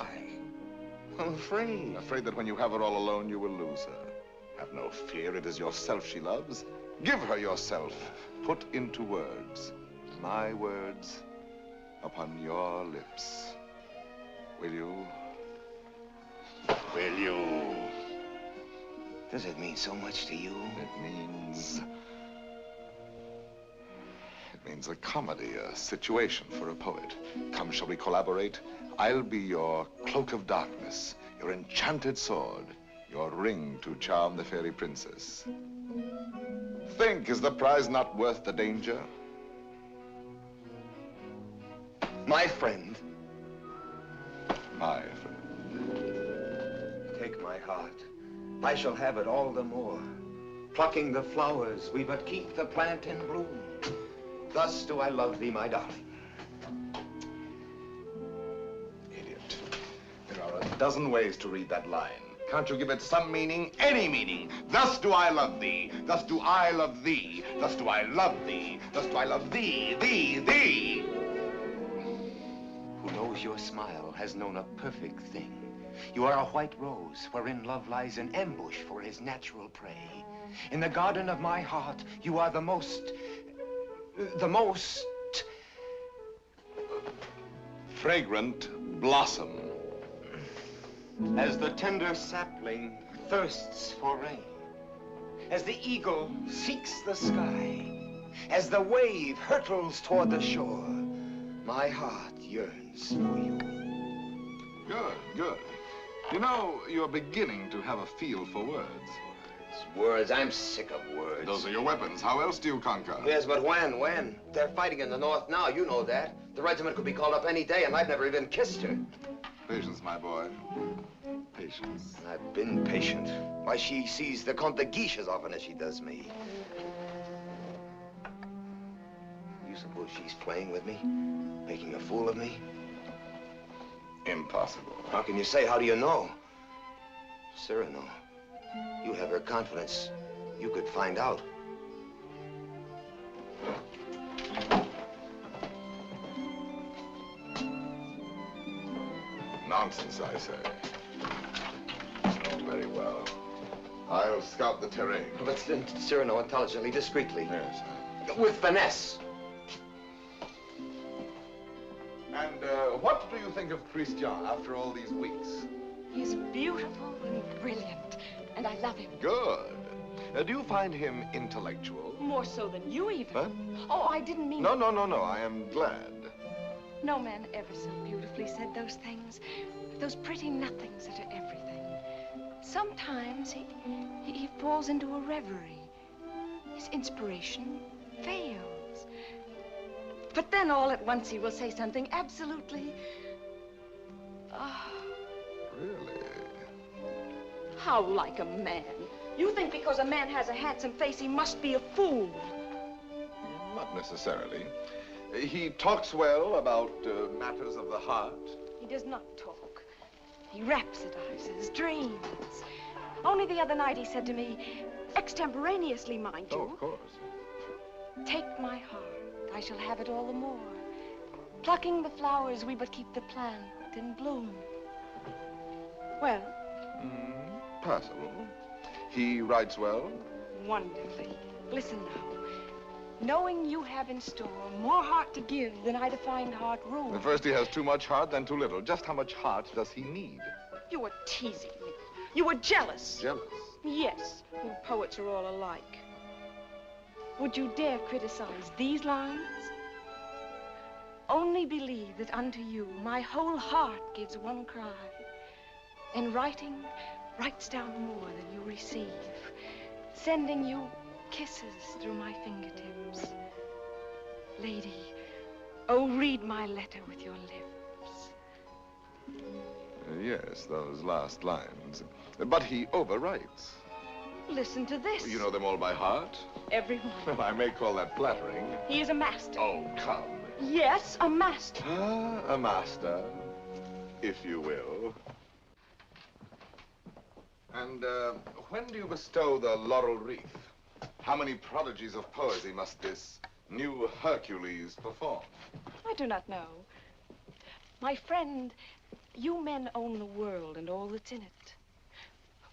S14: I'm afraid.
S2: Afraid that when you have her all alone, you will lose her. Have no fear, it is yourself she loves. Give her yourself. Put into words, my words, upon your lips. Will you? Will you?
S14: Does it mean so much to you?
S2: It means a comedy, a situation for a poet. Come, shall we collaborate? I'll be your cloak of darkness, your enchanted sword, your ring to charm the fairy princess. Think, is the prize not worth the danger?
S14: My friend.
S2: My friend.
S14: Take my heart. I shall have it all the more. Plucking the flowers, we but keep the plant in bloom. Thus do I love thee, my darling.
S2: Idiot. There are a dozen ways to read that line. Can't you give it some meaning? Any meaning. Thus do I love thee. Thus do I love thee. Thus do I love thee. Thus do I love thee, thee.
S14: Who knows your smile has known a perfect thing. You are a white rose wherein love lies in ambush for his natural prey. In the garden of my heart, you are the most
S2: fragrant blossom.
S14: As the tender sapling thirsts for rain, as the eagle seeks the sky, as the wave hurtles toward the shore, my heart yearns for you.
S2: Good. You know, you're beginning to have a feel for words.
S14: Words, I'm sick of words.
S2: Those are your weapons. How else do you conquer?
S14: Yes, but when? They're fighting in the north now, you know that. The regiment could be called up any day, and I've never even kissed her.
S2: Patience, my boy. Patience.
S14: I've been patient. Why, she sees the Comte de Guiche as often as she does me. You suppose she's playing with me? Making a fool of me?
S2: Impossible.
S14: How can you say? How do you know? Cyrano, you have her confidence. You could find out.
S2: Nonsense, I say. Oh, very well. I'll scout the terrain.
S14: But Cyrano, intelligently, discreetly.
S2: Yes.
S14: With finesse.
S2: And what do you think of Christian after all these weeks?
S4: He's beautiful and brilliant, and I love him.
S2: Good. Do you find him intellectual?
S4: More so than you even.
S2: Huh?
S4: Oh, I didn't mean...
S2: No. I am glad.
S4: No man ever so beautifully said those things. Those pretty nothings that are everything. Sometimes he falls into a reverie. His inspiration fails. But then all at once he will say something absolutely...
S2: Really?
S4: How like a man. You think because a man has a handsome face, he must be a fool.
S2: Not necessarily. He talks well about matters of the heart.
S4: He does not talk. He rhapsodizes, dreams. Only the other night he said to me, Extemporaneously, mind you.
S2: Oh, of course.
S4: Take my heart, I shall have it all the more. Plucking the flowers, we but keep the plant in bloom. Well?
S2: Passable. He writes well?
S4: Wonderfully. Listen now. Knowing you have in store more heart to give than I to find heart room.
S2: At first he has too much heart, then too little. Just how much heart does he need?
S4: You were teasing me. You were jealous.
S2: Jealous?
S4: Yes. You poets are all alike. Would you dare criticize these lines? Only believe that unto you my whole heart gives one cry. And writing writes down more than you receive, sending you kisses through my fingertips. Lady, oh, read my letter with your lips.
S2: Yes, those last lines. But he overwrites.
S4: Listen to this.
S2: You know them all by heart?
S4: Everyone.
S2: Well, I may call that flattering.
S4: He is a master.
S2: Oh, come.
S4: Yes, a master.
S2: Ah, a master, if you will. And when do you bestow the laurel wreath? How many prodigies of poesy must this new Hercules perform?
S4: I do not know. My friend, you men own the world and all that's in it.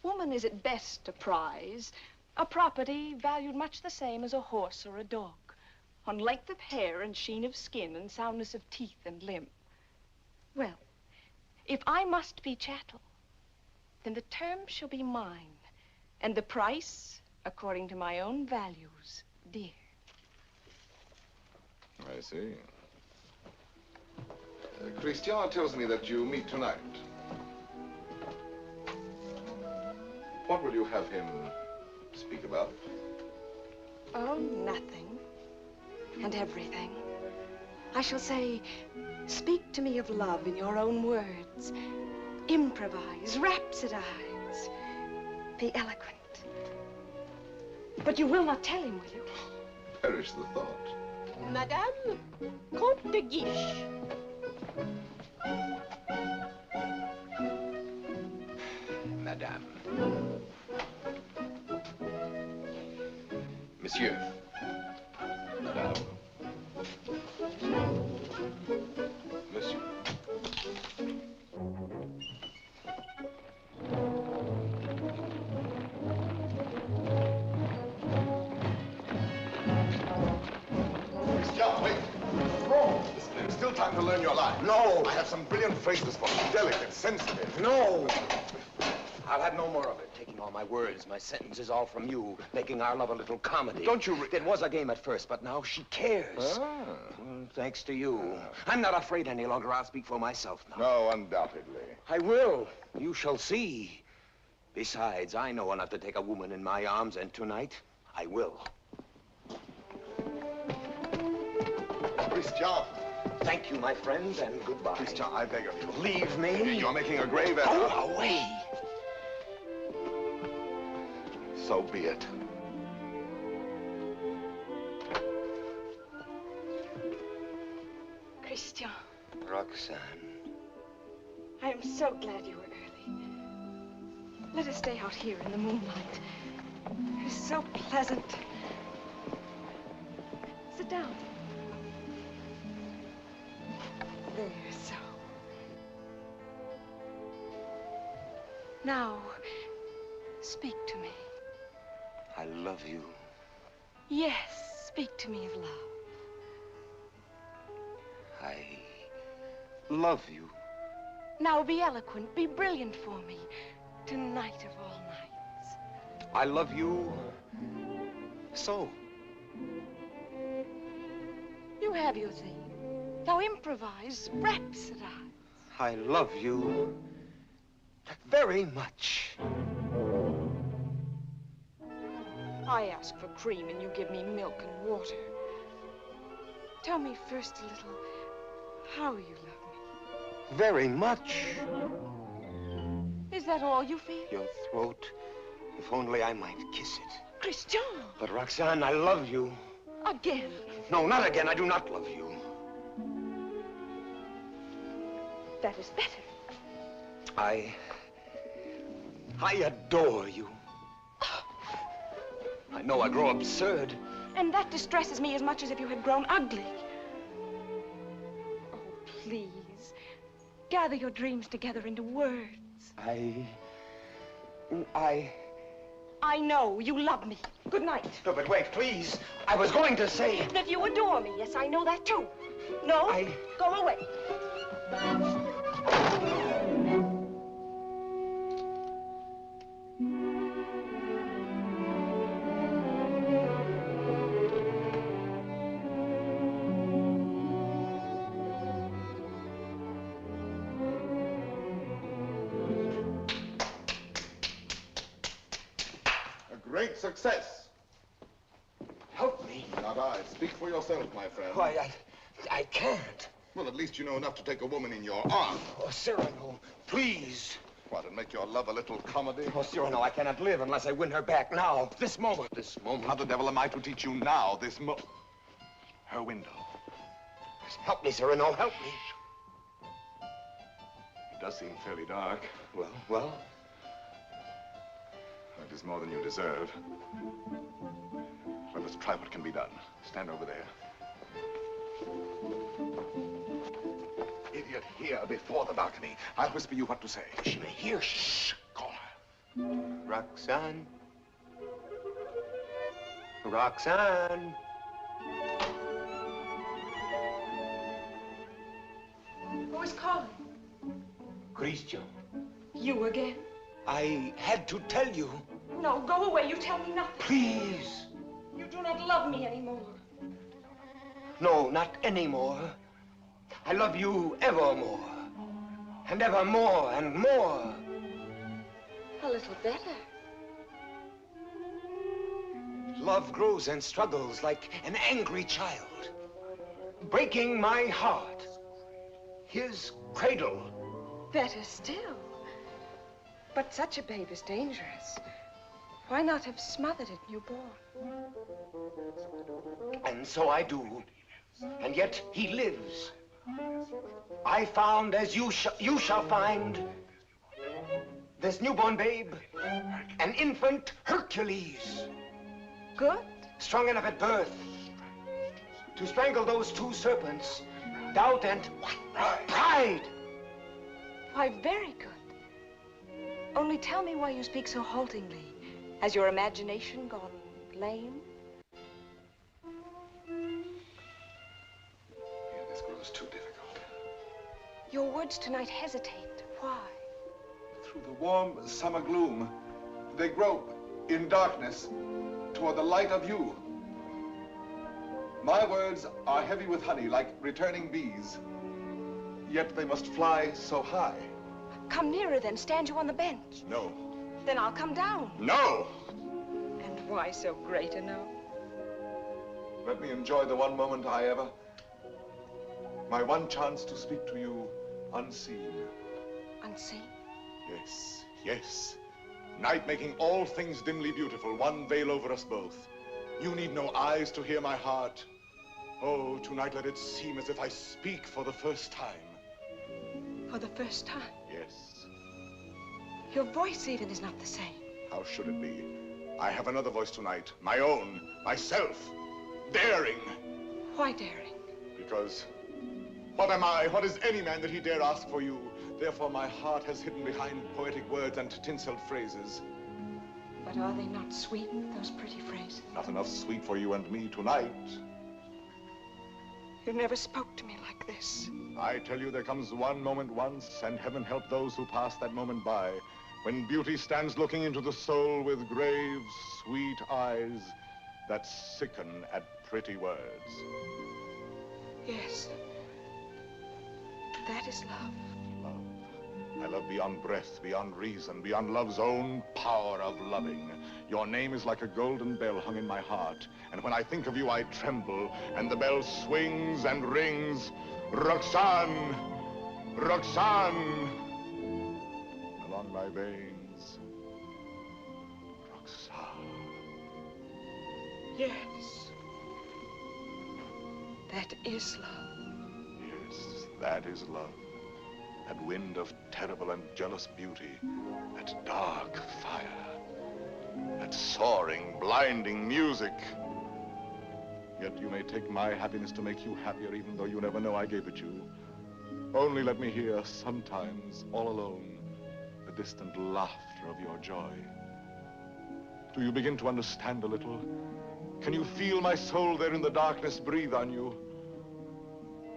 S4: Woman is at best a prize, a property valued much the same as a horse or a dog, on length of hair and sheen of skin and soundness of teeth and limb. Well, if I must be chattel, then the term shall be mine, and the price according to my own values, dear.
S2: I see. Christian tells me that you meet tonight. What will you have him speak about?
S4: Oh, nothing and everything. I shall say, speak to me of love in your own words. Improvise, rhapsodize, be eloquent. But you will not tell him, will you?
S2: Perish the thought.
S11: Madame, Comte de Guiche.
S6: Madame. Monsieur.
S2: Madame. Monsieur. Still time to learn your line.
S15: No.
S2: I have some brilliant phrases for you. Delicate, sensitive.
S15: No.
S6: I'll have no more of it. Taking all my words, my sentences, all from you. Making our love a little comedy.
S2: Don't you...
S6: It was a game at first, but now she cares. Thanks to you. I'm not afraid any longer. I'll speak for myself now.
S2: No, undoubtedly.
S6: I will. You shall see. Besides, I know enough to take a woman in my arms, and tonight, I will.
S2: Christian.
S6: Thank you, my friends, and goodbye.
S2: Christian, I beg of you.
S6: Leave me.
S2: You're making a grave error.
S6: Go away.
S2: So be it.
S4: Christian.
S6: Roxane.
S4: I am so glad you were early. Let us stay out here in the moonlight. It is so pleasant. Sit down. There, so. Now, speak to me.
S6: I love you.
S4: Yes, speak to me of love.
S6: I love you.
S4: Now be eloquent, be brilliant for me. Tonight of all nights.
S6: I love you so.
S4: You have your theme. Now improvise, rhapsodize.
S6: I love you very much.
S4: I ask for cream and you give me milk and water. Tell me first a little how you love me.
S6: Very much.
S4: Is that all you feel?
S6: Your throat. If only I might kiss it.
S4: Christian!
S6: But Roxane, I love you.
S4: Again.
S6: No, not again. I do not love you.
S4: That is better.
S6: I adore you.
S14: I know I grow absurd.
S4: And that distresses me as much as if you had grown ugly. Oh, please. Gather your dreams together into words. I know you love me. Good night.
S14: No, but wait, please. I was going to say...
S4: That you adore me. Yes, I know that too. No? Go away.
S2: Great success.
S14: Help me.
S2: Not I. Speak for yourself, my friend.
S14: Why, I can't.
S2: Well, at least you know enough to take a woman in your arms.
S14: Oh, Cyrano, please.
S2: What, and make your love a little comedy?
S14: Oh, Cyrano, I cannot live unless I win her back now. This moment. This moment.
S2: How the devil am I to teach you now, her window?
S14: Help me, Cyrano, help me.
S2: It does seem fairly dark.
S14: Well?
S2: That is more than you deserve. Let us try what can be done. Stand over there. Idiot, here before the balcony. I'll whisper you what to say.
S14: She may hear.
S2: Shh. Call her.
S14: Roxane. Roxane.
S4: Who is calling?
S14: Christian.
S4: You again?
S14: I had to tell you.
S4: No, go away. You tell me nothing.
S14: Please.
S4: You do not love me anymore.
S14: No, not anymore. I love you evermore. And evermore and more.
S4: A little better.
S14: Love grows and struggles like an angry child, breaking my heart. His cradle.
S4: Better still. But such a babe is dangerous. Why not have smothered it newborn?
S14: And so I do. And yet he lives. I found, as you shall find, this newborn babe, an infant Hercules.
S4: Good.
S14: Strong enough at birth to strangle those two serpents, doubt and pride.
S4: Why, very good. Only tell me why you speak so haltingly. Has your imagination gone lame?
S2: This grows too difficult.
S4: Your words tonight hesitate. Why?
S2: Through the warm summer gloom, they grope in darkness toward the light of you. My words are heavy with honey, like returning bees. Yet they must fly so high.
S4: Come nearer then. Stand you on the bench.
S2: No.
S4: Then I'll come down.
S2: No!
S4: And why so great a no?
S2: Let me enjoy the one moment I ever... My one chance to speak to you unseen.
S4: Unseen?
S2: Yes, yes. Night making all things dimly beautiful, one veil over us both. You need no eyes to hear my heart. Oh, tonight let it seem as if I speak for the first time.
S4: For the first time?
S2: Yes.
S4: Your voice even is not the same.
S2: How should it be? I have another voice tonight, my own, myself, daring.
S4: Why daring?
S2: Because what am I, what is any man that he dare ask for you? Therefore my heart has hidden behind poetic words and tinseled phrases.
S4: But are they not sweet, those pretty phrases?
S2: Not enough sweet for you and me tonight.
S4: You never spoke to me like this.
S2: I tell you, there comes one moment once, and heaven help those who pass that moment by, when beauty stands looking into the soul with grave, sweet eyes that sicken at pretty words.
S4: Yes. That is love.
S2: Love. I love beyond breath, beyond reason, beyond love's own power of loving. Your name is like a golden bell hung in my heart, and when I think of you, I tremble, and the bell swings and rings. Roxane! Roxane! Along my veins. Roxane.
S4: Yes. That is love.
S2: Yes, that is love. That wind of terrible and jealous beauty. That dark fire. that soaring, blinding music. Yet you may take my happiness to make you happier, even though you never know I gave it you. Only let me hear, sometimes, all alone, the distant laughter of your joy. Do you begin to understand a little? Can you feel my soul there in the darkness breathe on you?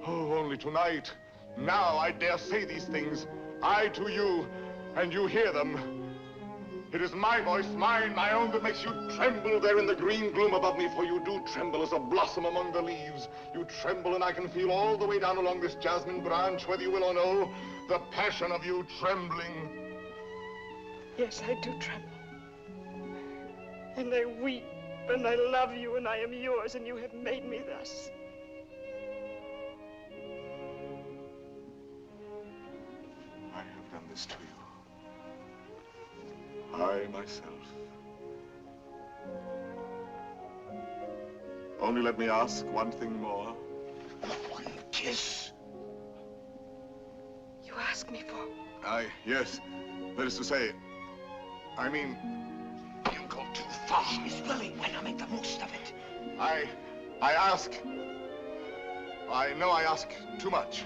S2: Oh, only tonight, now I dare say these things, I to you, and you hear them. It is my voice, mine, my own, that makes you tremble there in the green gloom above me, for you do tremble as a blossom among the leaves. You tremble, and I can feel all the way down along this jasmine branch, whether you will or no, the passion of you trembling.
S4: Yes, I do tremble. And I weep, and I love you, and I am yours, and you have made me thus.
S2: I have done this to you. I myself. Only let me ask one thing more.
S5: One kiss.
S4: You ask me for?
S2: Yes. That is to say, I mean,
S5: You go too far, Miss Willie. Why not make the most of it?
S2: I ask. I know I ask too much.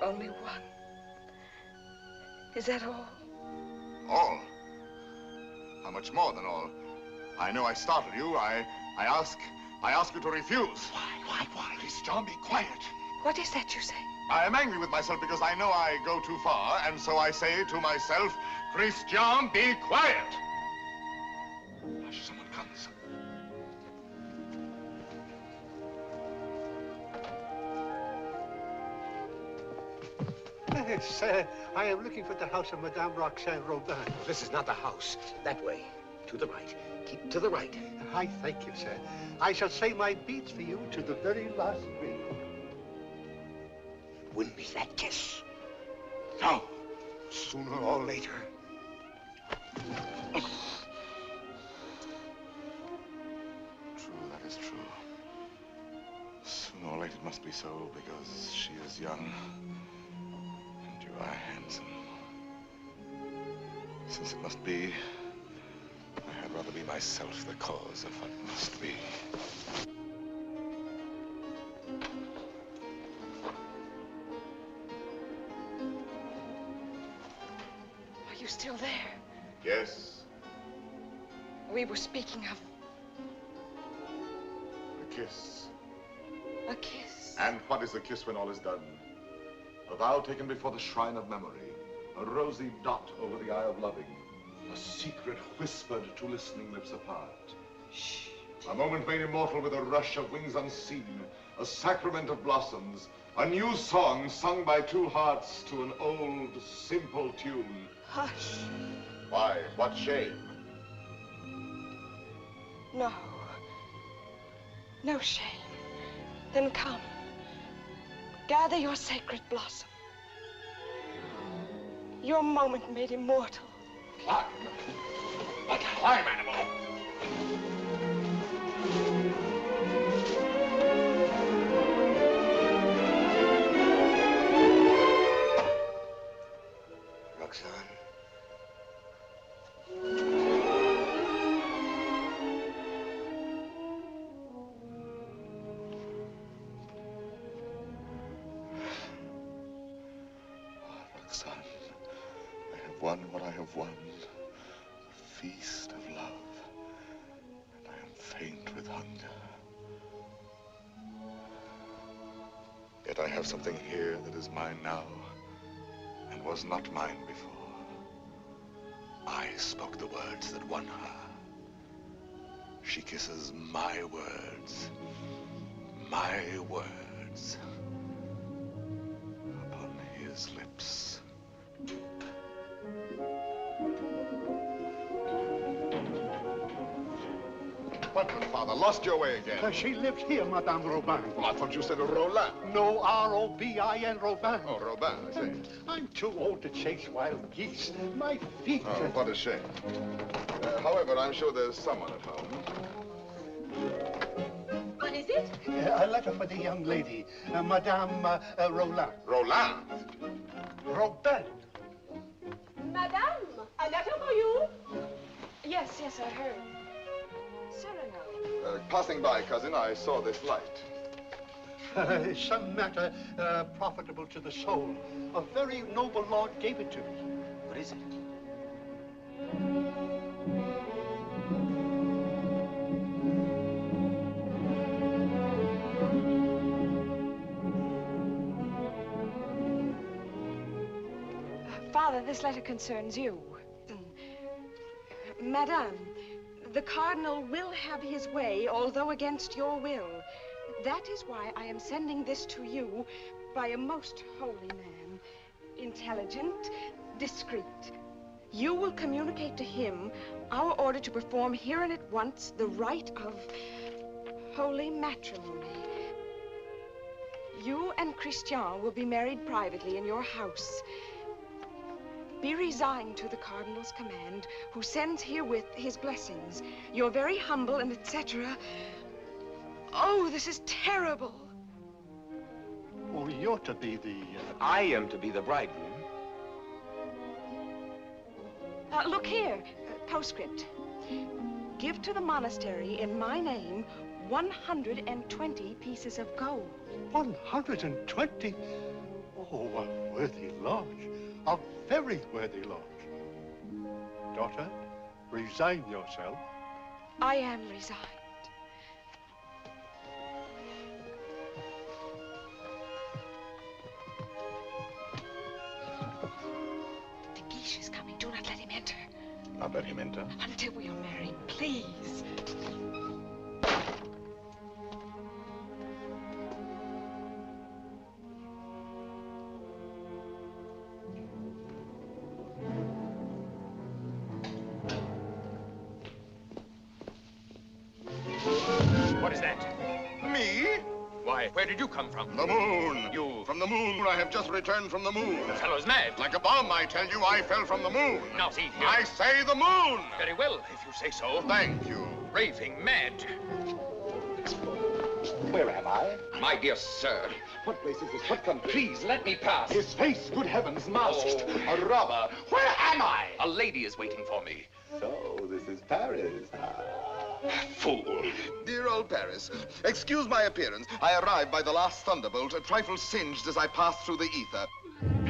S4: Only one. Is that all?
S2: All? How much more than all? I know I startled you. I ask you to refuse.
S5: Why? Christian, be quiet.
S4: What is that you say?
S2: I am angry with myself because I know I go too far, and so I say to myself, Christian, be quiet. Hush, someone comes.
S10: Yes, I am looking for the house of Madame Roxane Robin.
S14: This is not the house. That way. To the right. Keep to the right.
S10: I thank you, sir. I shall say my beads for you to the very last ring.
S5: Win me that kiss. No. Sooner or later.
S2: True, that is true. Sooner or later it must be so, because she is young. And you are handsome. Since it must be, I had rather be myself the cause of what must be.
S4: Are you still there?
S2: Yes,
S4: We were speaking of
S2: a kiss.
S4: a kiss.
S2: And what is a kiss when all is done? A vow taken before the shrine of memory. A rosy dot over the eye of loving. A secret whispered to listening lips apart.
S4: Shh.
S2: A moment made immortal with a rush of wings unseen. A sacrament of blossoms. A new song sung by two hearts to an old, simple tune.
S4: Hush.
S2: Why? What shame?
S4: No. No shame. Then come. Gather your sacred blossom. Your moment made immortal.
S2: Climb. Like a climb animal.
S14: Roxane.
S2: Roxane, I have won what I have won. The feast of love. And I am faint with hunger. Yet I have something here that is mine now and was not mine before. I spoke the words that won her. She kisses my words. My words. Upon his lips. What, Father? Lost your way again?
S10: She lives here, Madame Robin.
S2: Well, I thought you said Roland.
S10: No, R-O-B-I-N, Robin.
S2: Oh, Robin, I say.
S10: I'm too old to chase wild geese. My feet...
S2: Oh, what a shame. However, I'm sure there's someone at home.
S11: What is it?
S10: A letter for the young lady, Madame Roland.
S2: Roland?
S10: Robin.
S11: Madame, a letter for you.
S4: Yes, Yes, I heard. Cyrano.
S2: Passing by, cousin, I saw this light.
S10: Some matter profitable to the soul. A very noble lord gave it to me.
S14: What is it?
S4: Father, this letter concerns you. Madame, the cardinal will have his way, although against your will. That is why I am sending this to you by a most holy man. Intelligent, discreet. You will communicate to him our order to perform here and at once the rite of holy matrimony. You and Christian will be married privately in your house. Be resigned to the cardinal's command, who sends herewith his blessings. You're very humble and etc. Oh, this is terrible.
S10: Oh, you're to be the...
S14: I am to be the bridegroom.
S4: Look here, postscript. Give to the monastery in my name 120 pieces of gold.
S10: 120? Oh, a worthy lodge. A very worthy lodge. Daughter, resign yourself.
S4: I am resigned. De Guiche is coming. Do not let him enter.
S2: Not let him enter?
S4: Until we are married, please.
S3: What is that?
S2: Me?
S3: Why, where did you come from?
S2: The moon.
S3: You...
S2: From the moon. I have just returned from the moon.
S3: The fellow's mad.
S2: Like a bomb, I tell you, I fell from the moon.
S3: Now, see here.
S2: I say the moon.
S3: Very well, if you say so.
S2: Thank you.
S3: Raving mad.
S15: Where am I?
S6: My dear sir.
S15: What place is this? What country?
S6: Please, let me pass.
S15: His face, good heavens, masked.
S6: Oh.
S15: A robber. Where am I?
S6: A lady is waiting for me.
S15: So, this is Paris.
S6: Fool.
S2: Dear old Paris, excuse my appearance. I arrived by the last thunderbolt, a trifle singed as I passed through the ether.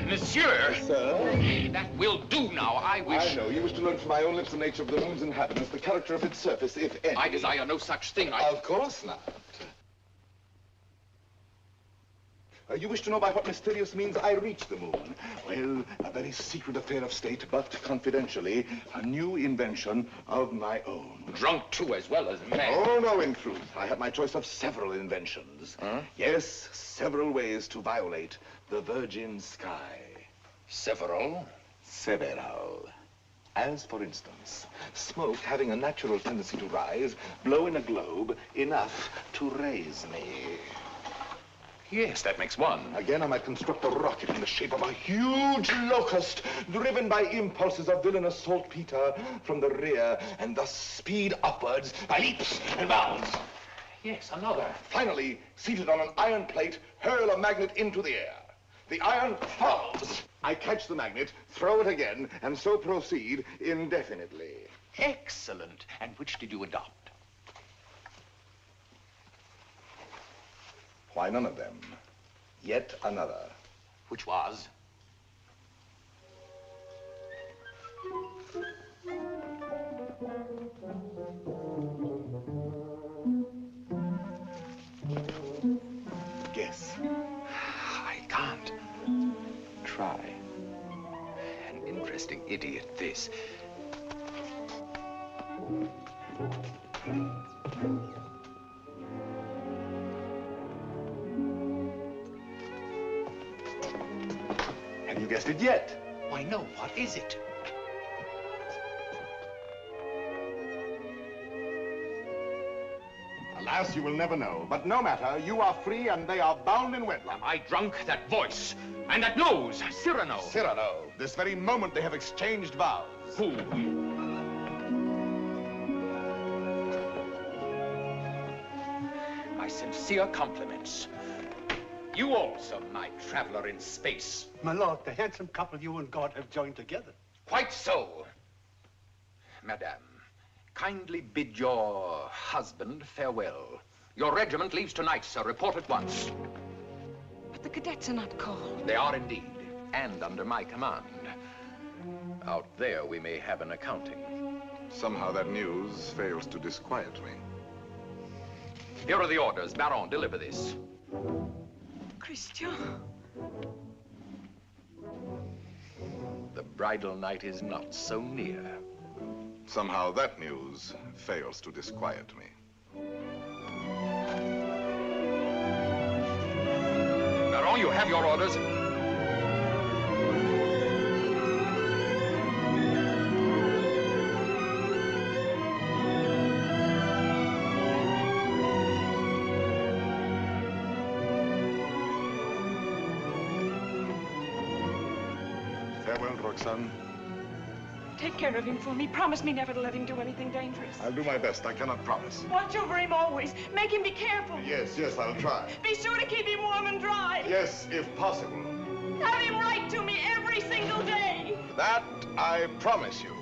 S6: Monsieur!
S15: Sir?
S6: That will do now. I wish...
S15: I know. You wish to learn from my own lips the nature of the moon's inhabitants, the character of its surface, if any.
S6: I desire no such thing.
S15: Of course not. You wish to know by what mysterious means I reached the moon? Well, a very secret affair of state, but confidentially, a new invention of my own.
S6: Drunk too, as well as mad.
S15: Oh, no, in truth. I had my choice of several inventions.
S6: Huh?
S15: Yes, several ways to violate the virgin sky.
S6: Several?
S15: Several. As, for instance, smoke having a natural tendency to rise, blow in a globe enough to raise me.
S6: Yes, that makes one.
S15: Again, I might construct a rocket in the shape of a huge locust, driven by impulses of villainous saltpeter from the rear, and thus speed upwards by leaps and bounds.
S6: Yes, another.
S15: Finally, seated on an iron plate, hurl a magnet into the air. The iron falls. I catch the magnet, throw it again, and so proceed indefinitely.
S6: Excellent. And which did you adopt?
S15: Why, none of them. Yet another.
S6: Which was?
S15: Guess.
S6: I can't.
S15: Try.
S6: An interesting idiot, this.
S15: Have you guessed it yet?
S6: Why, no. What is it?
S15: Alas, you will never know. But no matter, you are free and they are bound in wedlock.
S3: Am I drunk? That voice. And that nose. Cyrano.
S15: Cyrano. This very moment they have exchanged vows.
S3: Who? My sincere compliments. You also, my traveler in space.
S10: My lord, the handsome couple you and God have joined together.
S6: Quite so. Madame, kindly bid your husband farewell. Your regiment leaves tonight, sir. Report at once.
S4: But the cadets are not called.
S6: They are indeed, and under my command. Out there, we may have an accounting.
S2: Somehow that news fails to disquiet me.
S6: Here are the orders. Baron, deliver this.
S4: Christian.
S6: The bridal night is not so near.
S2: Somehow that news fails to disquiet me.
S6: Baron, you have your orders.
S2: Farewell, Roxane.
S4: Take care of him for me. Promise me never to let him do anything dangerous.
S2: I'll do my best. I cannot promise.
S4: Watch over him always. Make him be careful.
S2: Yes, I'll try.
S4: Be sure to keep him warm and dry.
S2: Yes, if possible.
S4: Have him write to me every single day.
S2: That I promise you.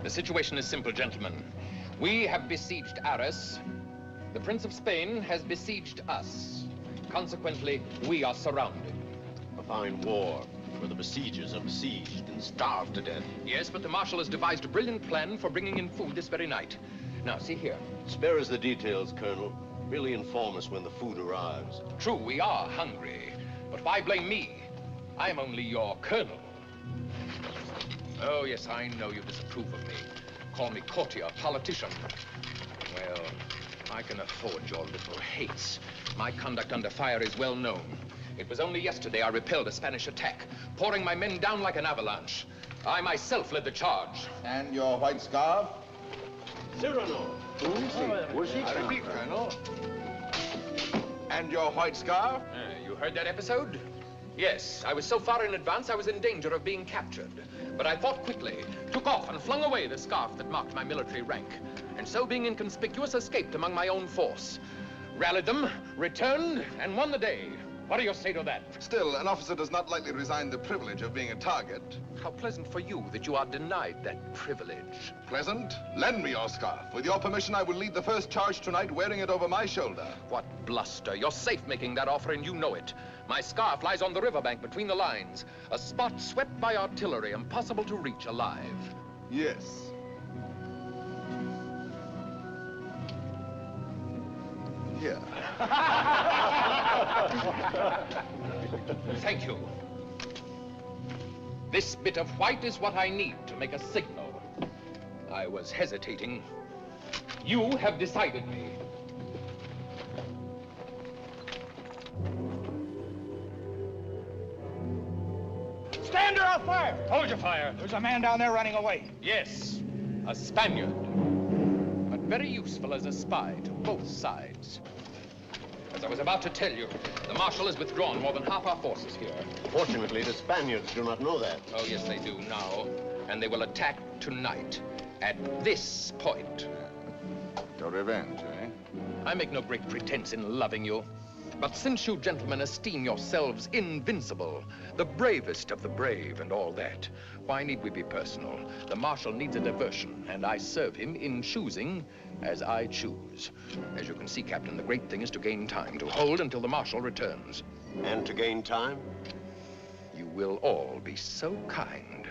S3: The situation is simple, gentlemen. We have besieged Arras. The Prince of Spain has besieged us. Consequently, we are surrounded.
S8: A fine war, where the besiegers are besieged and starved to death.
S3: Yes, but the Marshal has devised a brilliant plan for bringing in food this very night. Now, see here.
S8: Spare us the details, Colonel. Merely inform us when the food arrives.
S3: True, we are hungry. But why blame me? I'm only your colonel. Oh, yes, I know you disapprove of me. Call me courtier, politician. Well, I can afford your little hates. My conduct under fire is well known. It was only yesterday I repelled a Spanish attack, pouring my men down like an avalanche. I myself led the charge.
S2: And your white scarf?
S8: Cyrano.
S2: I repeat, Colonel. And your white scarf?
S3: You heard that episode? Yes, I was so far in advance I was in danger of being captured. But I thought quickly, took off and flung away the scarf that marked my military rank, and so being inconspicuous, escaped among my own force. Rallied them, returned, and won the day. What do you say to that?
S2: Still, an officer does not lightly resign the privilege of being a target.
S3: How pleasant for you that you are denied that privilege.
S2: Pleasant? Lend me your scarf. With your permission, I will lead the first charge tonight wearing it over my shoulder.
S3: What bluster. You're safe making that offer, and you know it. My scarf lies on the riverbank between the lines, a spot swept by artillery, impossible to reach alive.
S2: Yes. Here.
S3: Thank you. This bit of white is what I need to make a signal. I was hesitating. You have decided me.
S13: Stand or I'll fire! Hold your fire. There's a man down there running away.
S3: Yes, a Spaniard. But very useful as a spy to both sides. As I was about to tell you, the Marshal has withdrawn more than half our forces here.
S12: Fortunately, the Spaniards do not know that.
S3: Oh, yes, they do now. And they will attack tonight at this point.
S2: Your revenge, eh?
S3: I make no great pretense in loving you. But since you gentlemen esteem yourselves invincible, the bravest of the brave and all that, why need we be personal? The Marshal needs a diversion, and I serve him in choosing as I choose. As you can see, Captain, the great thing is to gain time, to hold until the Marshal returns.
S12: And to gain time?
S3: You will all be so kind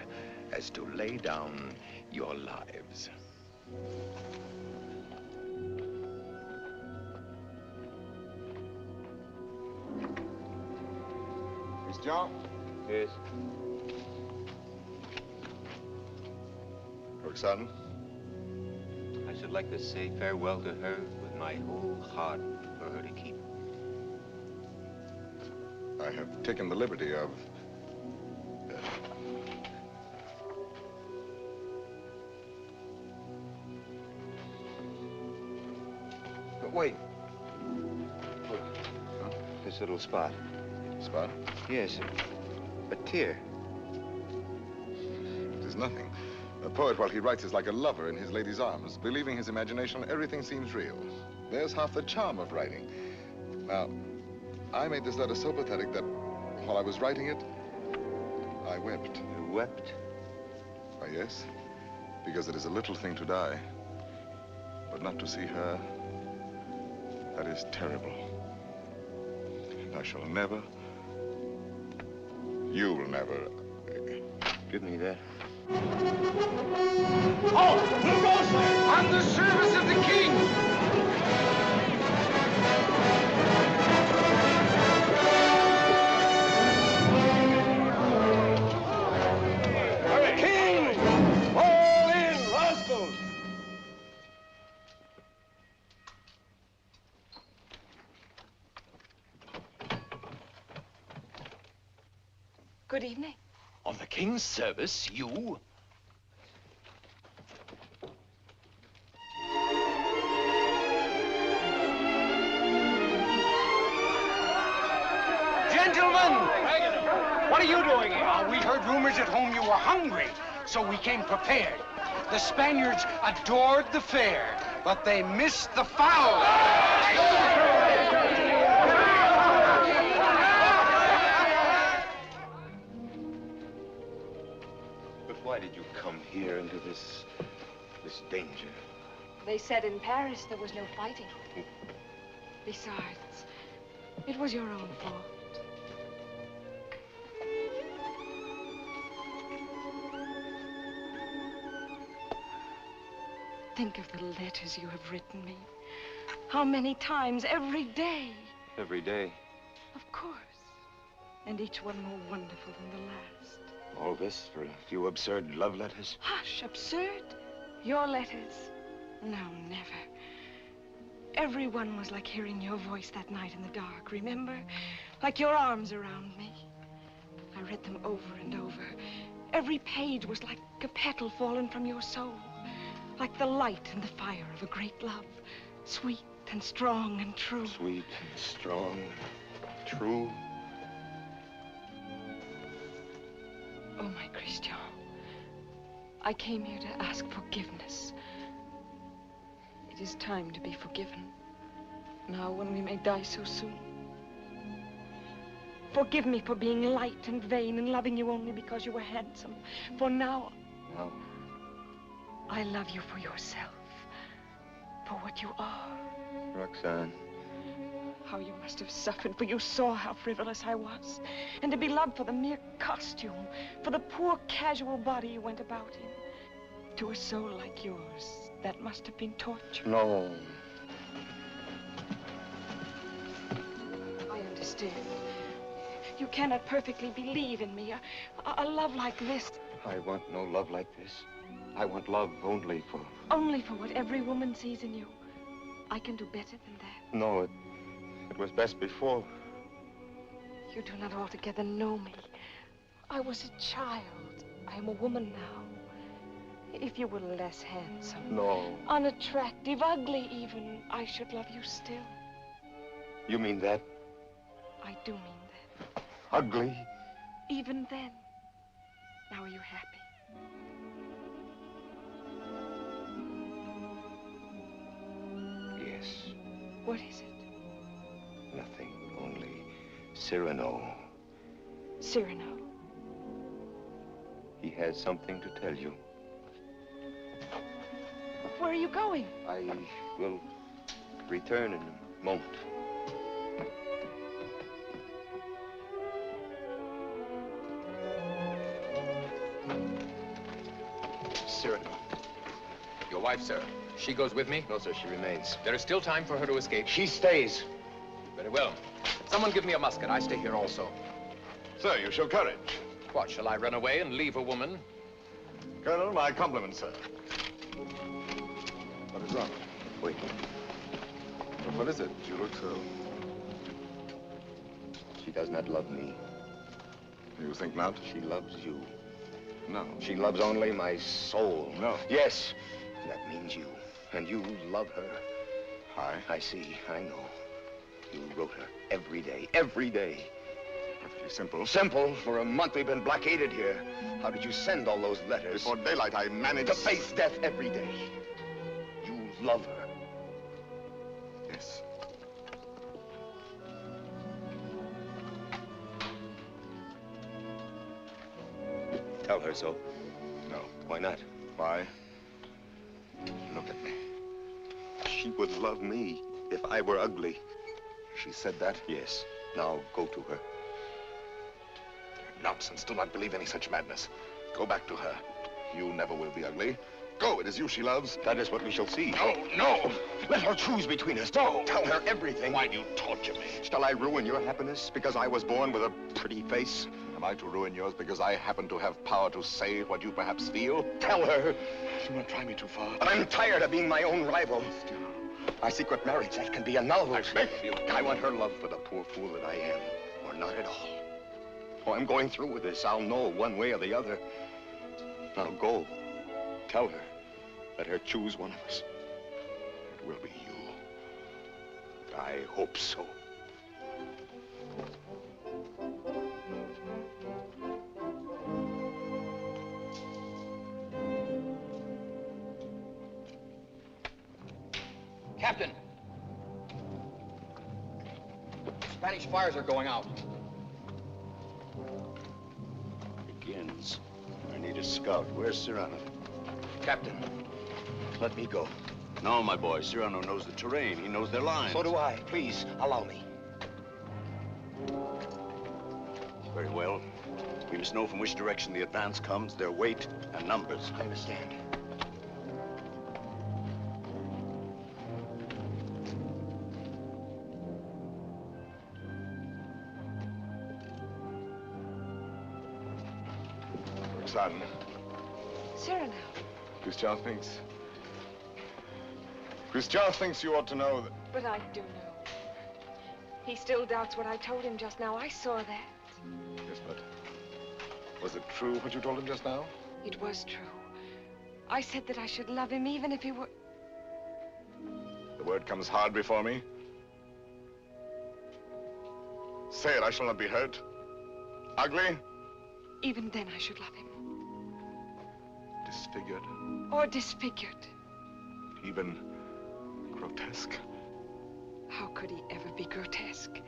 S3: as to lay down your lives.
S2: Christian?
S8: Yes.
S2: Roxane?
S8: I should like to say farewell to her with my whole heart for her to keep.
S2: I have taken the liberty of...
S8: But wait. Look, this little spot.
S2: Spot?
S8: Yes, a tear.
S2: It is nothing. A poet, while he writes, is like a lover in his lady's arms. Believing his imagination, everything seems real. There's half the charm of writing. Now, I made this letter so pathetic that while I was writing it, I wept.
S8: You wept?
S2: Why, yes, because it is a little thing to die. But not to see her, that is terrible. And I shall never, you will never...
S8: Give me that.
S13: Oh, who goes there? On the service of the king! King! Fall in, rascals!
S4: Good evening.
S13: On the king's service, you?
S5: Gentlemen, what are you doing here? We heard rumors at home you were hungry, so we came prepared. The Spaniards adored the fair, but they missed the fowl.
S8: But why did you come here into this danger?
S4: They said in Paris there was no fighting. Besides, it was your own fault. Think of the letters you have written me. How many times every day?
S8: Every day.
S4: Of course. And each one more wonderful than the last.
S8: All this for a few absurd love letters?
S4: Hush, absurd? Your letters? No, never. Every one was like hearing your voice that night in the dark, remember? Like your arms around me. I read them over and over. Every page was like a petal fallen from your soul. Like the light and the fire of a great love. Sweet and strong and true.
S8: Sweet and strong, true.
S4: Oh, my Christian. I came here to ask forgiveness. It is time to be forgiven. Now, when we may die so soon. Forgive me for being light and vain and loving you only because you were handsome. For now...
S8: No.
S4: I love you for yourself. For what you are.
S8: Roxane.
S4: How you must have suffered, for you saw how frivolous I was. And to be loved for the mere costume, for the poor casual body you went about in. To a soul like yours, that must have been torture.
S8: No.
S4: I understand. You cannot perfectly believe in me. A love like this.
S8: I want no love like this. I want love only for...
S4: Only for what every woman sees in you. I can do better than that.
S8: No, it was best before.
S4: You do not altogether know me. I was a child. I am a woman now. If you were less handsome,
S8: No.
S4: unattractive, ugly even, I should love you still.
S8: You mean that?
S4: I do mean that.
S8: Ugly?
S4: Even then. Now are you happy?
S8: Yes.
S4: What is it?
S8: Nothing. Only Cyrano.
S4: Cyrano.
S8: He has something to tell you.
S4: Where are you going?
S8: I will return in a moment.
S3: Cyrano. Your wife, sir. She goes with me?
S8: No, sir, she remains.
S3: There is still time for her to escape.
S8: She stays.
S3: Very well. Someone give me a musket. I stay here also.
S2: Sir, you show courage.
S3: What, shall I run away and leave a woman?
S2: Colonel, my compliments, sir. What is wrong?
S8: Wait.
S2: What is it? You look so...
S8: She does not love me.
S2: You think not?
S8: She loves you.
S2: No.
S8: She loves only my soul.
S2: No.
S8: Yes. That means you. And you love her. I see. I know. You wrote her every day. Every day.
S2: Perfectly simple.
S8: Simple? For a month we've been blockaded here. How did you send all those letters?
S2: Before daylight, I managed...
S8: To face death every day. You love her.
S2: Yes.
S8: Tell her so.
S2: No.
S8: Why not?
S2: Why? Look at me.
S8: She would love me if I were ugly.
S2: She said that?
S8: Yes. Now go to her.
S2: Nonsense. Do not believe any such madness. Go back to her. You never will be ugly. Go. It is you she loves.
S8: That is what we shall see.
S2: No, no.
S8: Let her choose between us. No. Tell her everything.
S2: Why do you torture me?
S8: Shall I ruin your happiness because I was born with a pretty face?
S2: Am I to ruin yours because I happen to have power to say what you perhaps feel?
S8: Tell her.
S2: Do not try me too far.
S8: But I'm tired of being my own rival. Our secret marriage, that can be annulled.
S2: I beg you.
S8: I want her love for the poor fool that I am, or not at all. Oh, I'm going through with this. I'll know one way or the other. Now go. Tell her. Let her choose one of us.
S2: It will be you.
S8: I hope so.
S13: Captain! Spanish fires are going out.
S8: Begins. I need a scout. Where's Cyrano?
S3: Captain.
S8: Let me go.
S16: No, my boy. Cyrano knows the terrain. He knows their lines.
S8: So do I. Please, allow me.
S16: Very well. We must know from which direction the advance comes, their weight and numbers.
S8: I understand.
S2: Roxane.
S4: Cyrano.
S2: Christian thinks you ought to know that...
S4: But I do know. He still doubts what I told him just now. I saw that.
S2: Yes, but... was it true what you told him just now?
S4: It was true. I said that I should love him even if he were...
S2: The word comes hard before me. Say it, I shall not be hurt. Ugly?
S4: Even then I should love him.
S2: Disfigured?
S4: Or disfigured.
S2: Even grotesque?
S4: How could he ever be grotesque?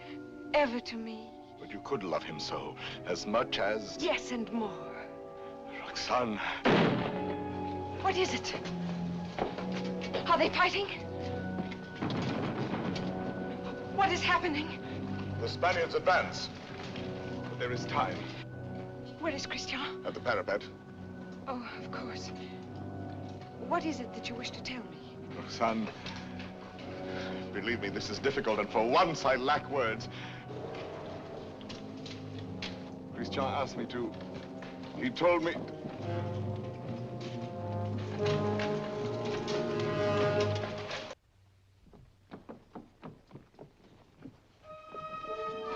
S4: Ever to me?
S2: But you could love him so, as much as...
S4: Yes, and more.
S2: Roxane.
S4: What is it? Are they fighting? What is happening?
S2: The Spaniards advance. But there is time.
S4: Where is Christian?
S2: At the parapet.
S4: Oh, of course. What is it that you wish to tell me?
S2: Roxane, believe me, this is difficult, and for once I lack words. Christian asked me to... He told me...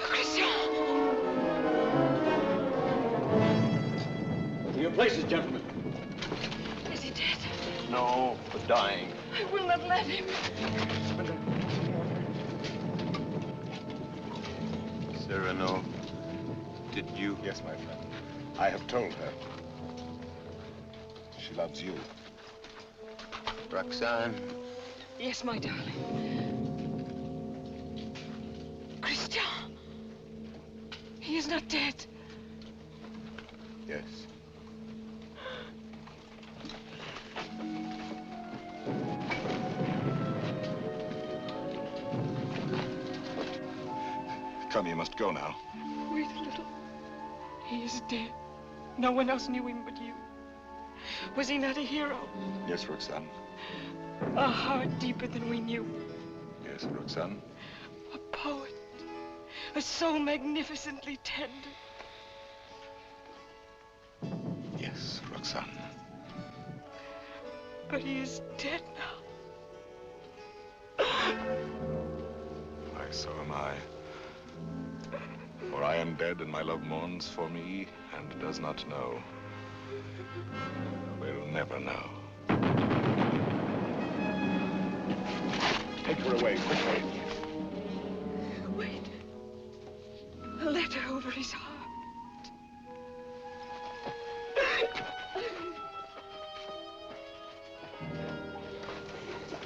S4: Christian!
S7: places, gentlemen.
S4: Is he dead?
S7: No, but dying.
S4: I will not let him.
S8: Cyrano, did you?
S2: Yes, my friend. I have told her. She loves you.
S8: Roxane.
S4: Yes, my darling. Christian. He is not dead.
S2: Yes. Come, you must go now.
S4: Wait a little. He is dead. No one else knew him but you. Was he not a hero?
S2: Yes, Roxane.
S4: A heart deeper than we knew.
S2: Yes, Roxane.
S4: A poet. A soul magnificently tender.
S2: Yes, Roxane.
S4: But he is dead now.
S2: Why, so am I. For I am dead, and my love mourns for me, and does not know. Will never know. Take her away, quickly.
S4: Wait. A letter over his heart.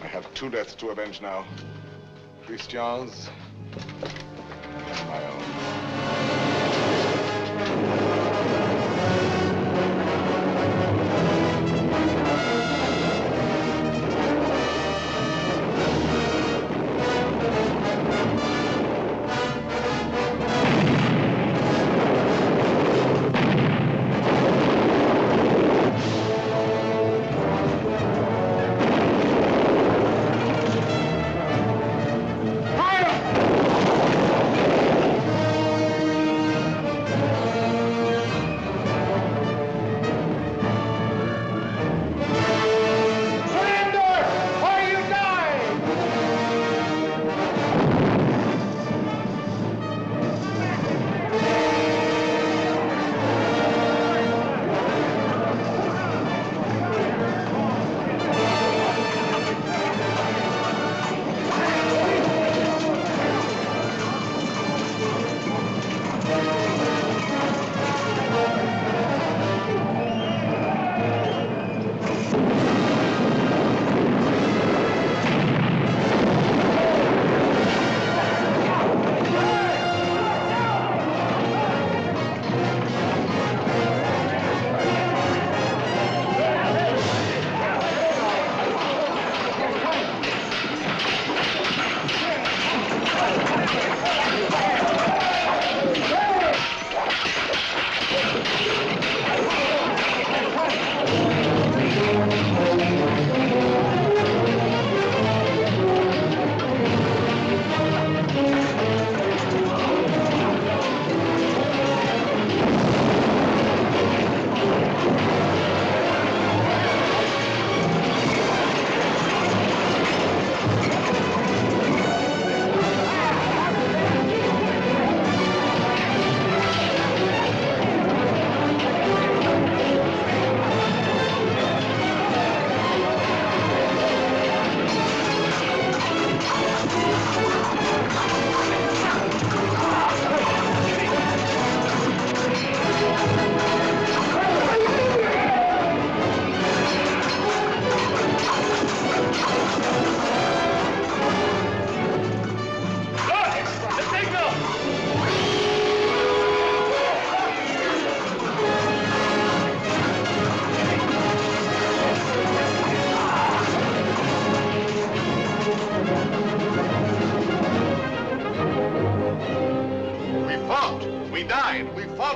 S2: I have two deaths to avenge now. Christian's and my own.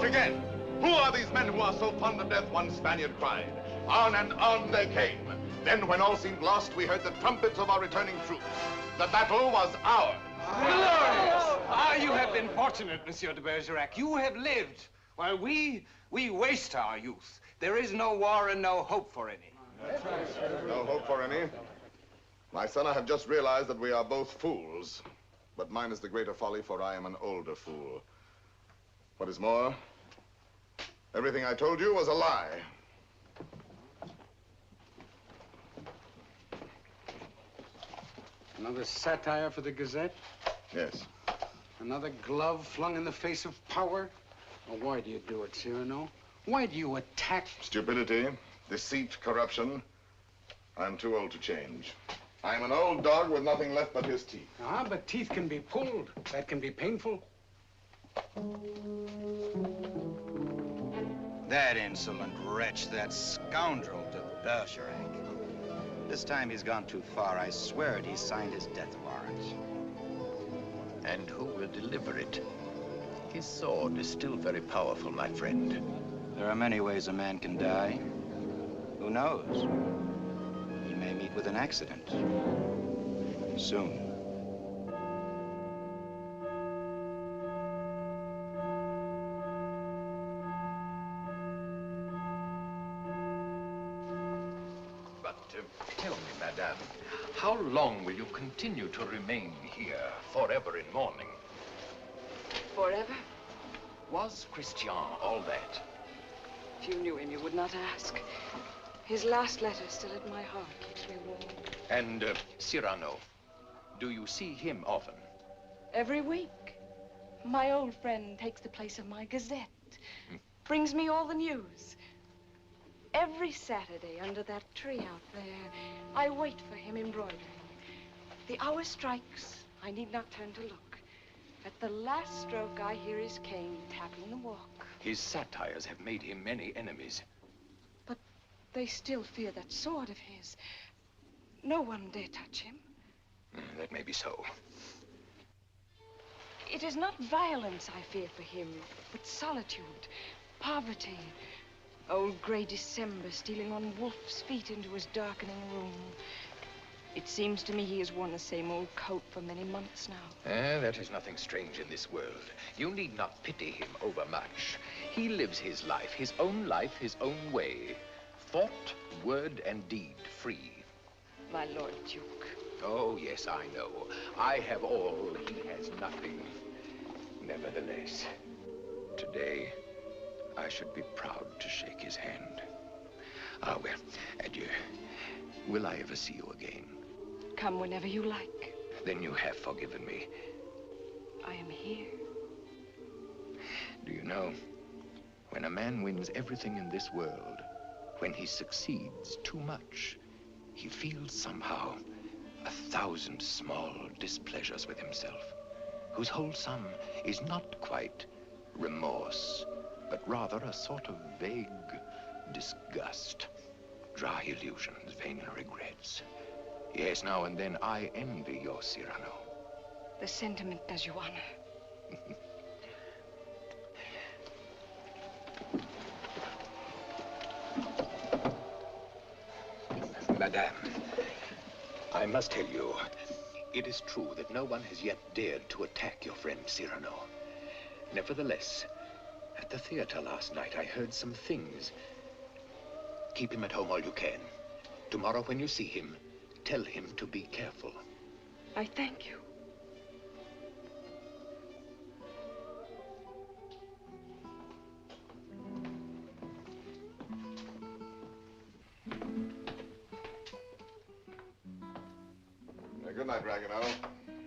S2: Again. Who are these men who are so fond of death? One Spaniard cried. On and on they came. Then, when all seemed lost, we heard the trumpets of our returning troops. The battle was ours.
S14: Glorious! Ah, you have been fortunate, Monsieur de Bergerac. You have lived, while we waste our youth. There is no war and no hope for any.
S2: No hope for any? My son, I have just realized that we are both fools. But mine is the greater folly, for I am an older fool. What is more, everything I told you was a lie.
S10: Another satire for the Gazette?
S2: Yes.
S10: Another glove flung in the face of power? Well, why do you do it, Cyrano? Why do you attack?
S2: Stupidity, deceit, corruption. I'm too old to change. I'm an old dog with nothing left but his teeth.
S10: Ah, but teeth can be pulled. That can be painful.
S17: That insolent wretch, that scoundrel de Bergerac. This time he's gone too far. I swear it, he signed his death warrant.
S6: And who will deliver it? His sword is still very powerful, my friend.
S17: There are many ways a man can die. Who knows? He may meet with an accident. Soon.
S3: Tell me, madame, how long will you continue to remain here, forever in mourning?
S4: Forever?
S3: Was Christian all that?
S4: If you knew him, you would not ask. His last letter still at my heart keeps me warm.
S3: And Cyrano, do you see him often?
S4: Every week. My old friend takes the place of my Gazette. Brings me all the news. Every Saturday under that tree out there, I wait for him embroidering. The hour strikes. I need not turn to look. At the last stroke, I hear his cane tapping the walk.
S3: His satires have made him many enemies.
S4: But they still fear that sword of his. No one dare touch him.
S3: That may be so.
S4: It is not violence I fear for him, but solitude, poverty. Old gray December stealing on wolf's feet into his darkening room. It seems to me he has worn the same old coat for many months now.
S3: That is nothing strange in this world. You need not pity him overmuch. He lives his life, his own way. Thought, word, and deed free.
S4: My Lord Duke.
S3: Oh, yes, I know. I have all, he has nothing. Nevertheless, today, I should be proud to shake his hand. Ah, well, adieu. Will I ever see you again?
S4: Come whenever you like.
S3: Then you have forgiven me.
S4: I am here.
S3: Do you know, when a man wins everything in this world, when he succeeds too much, he feels somehow 1,000 small displeasures with himself, whose whole sum is not quite remorse, but rather a sort of vague disgust, dry illusions, vain regrets. Yes, now and then I envy your Cyrano.
S4: The sentiment does you honor.
S3: Madame, I must tell you, it is true that no one has yet dared to attack your friend Cyrano. Nevertheless, at the theater last night, I heard some things. Keep him at home all you can. Tomorrow when you see him, tell him to be careful.
S4: I thank you.
S2: Good night, Ragueneau.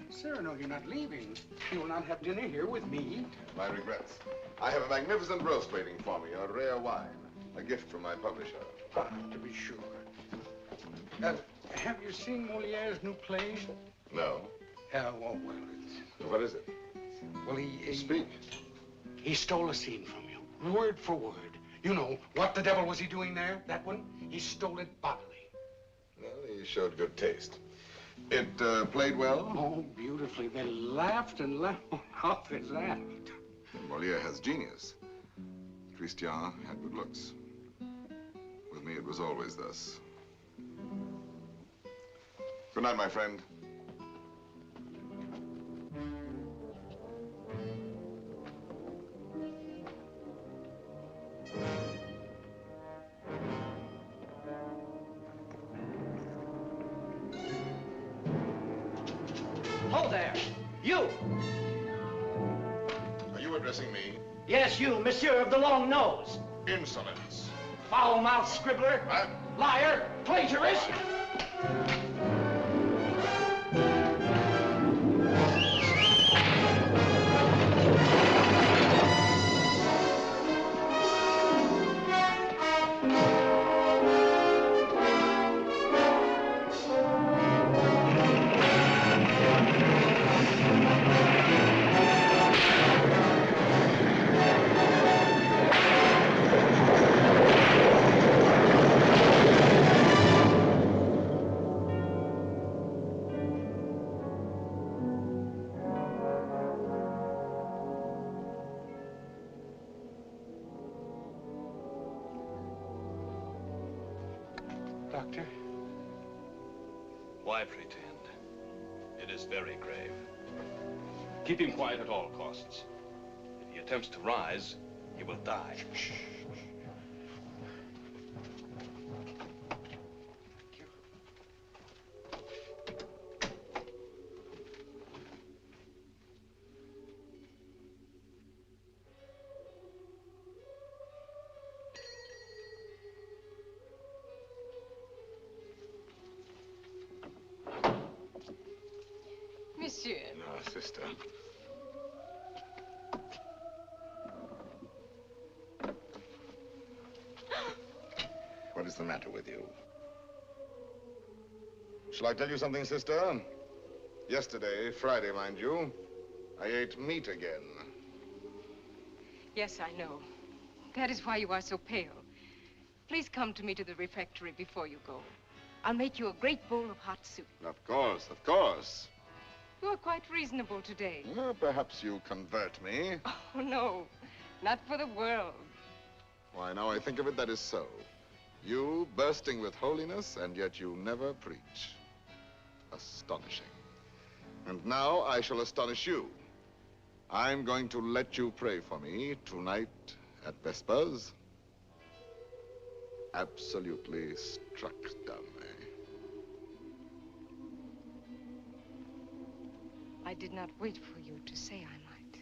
S10: Cyrano, you're not leaving. You will not have dinner here with me.
S2: My regrets. I have a magnificent roast waiting for me, a rare wine. A gift from my publisher.
S10: Ah, to be sure. Have you seen Moliere's new play?
S2: No.
S10: Oh, well, it's...
S2: What is it?
S10: Well, he...
S2: Speak.
S10: He stole a scene from you, word for word. You know, what the devil was he doing there? That one? He stole it bodily.
S2: Well, he showed good taste. It played well?
S10: Oh, beautifully. They laughed and laughed off his act.
S2: Moliere has genius. Christian had good looks. With me, it was always thus. Good night, my friend.
S18: Hold there! You!
S2: Are you addressing me?
S18: Yes, you, monsieur of the long nose.
S2: Insolence.
S18: Foul-mouthed scribbler.
S2: What?
S18: Liar. Plagiarist.
S10: Doctor?
S13: Why pretend? It is very grave. Keep him quiet at all costs. If he attempts to rise, he will die.
S4: Monsieur.
S2: No, sister. What is the matter with you? Shall I tell you something, sister? Yesterday, Friday, mind you, I ate meat again.
S4: Yes, I know. That is why you are so pale. Please come to me to the refectory before you go. I'll make you a great bowl of hot soup.
S2: Of course, of course.
S4: You are quite reasonable today.
S2: Well, perhaps you convert me.
S4: Oh, no. Not for the world.
S2: Why, now I think of it, that is so. You bursting with holiness, and yet you never preach. Astonishing. And now I shall astonish you. I'm going to let you pray for me tonight at Vespers. Absolutely struck dumb, eh?
S4: I did not wait for you to say I might.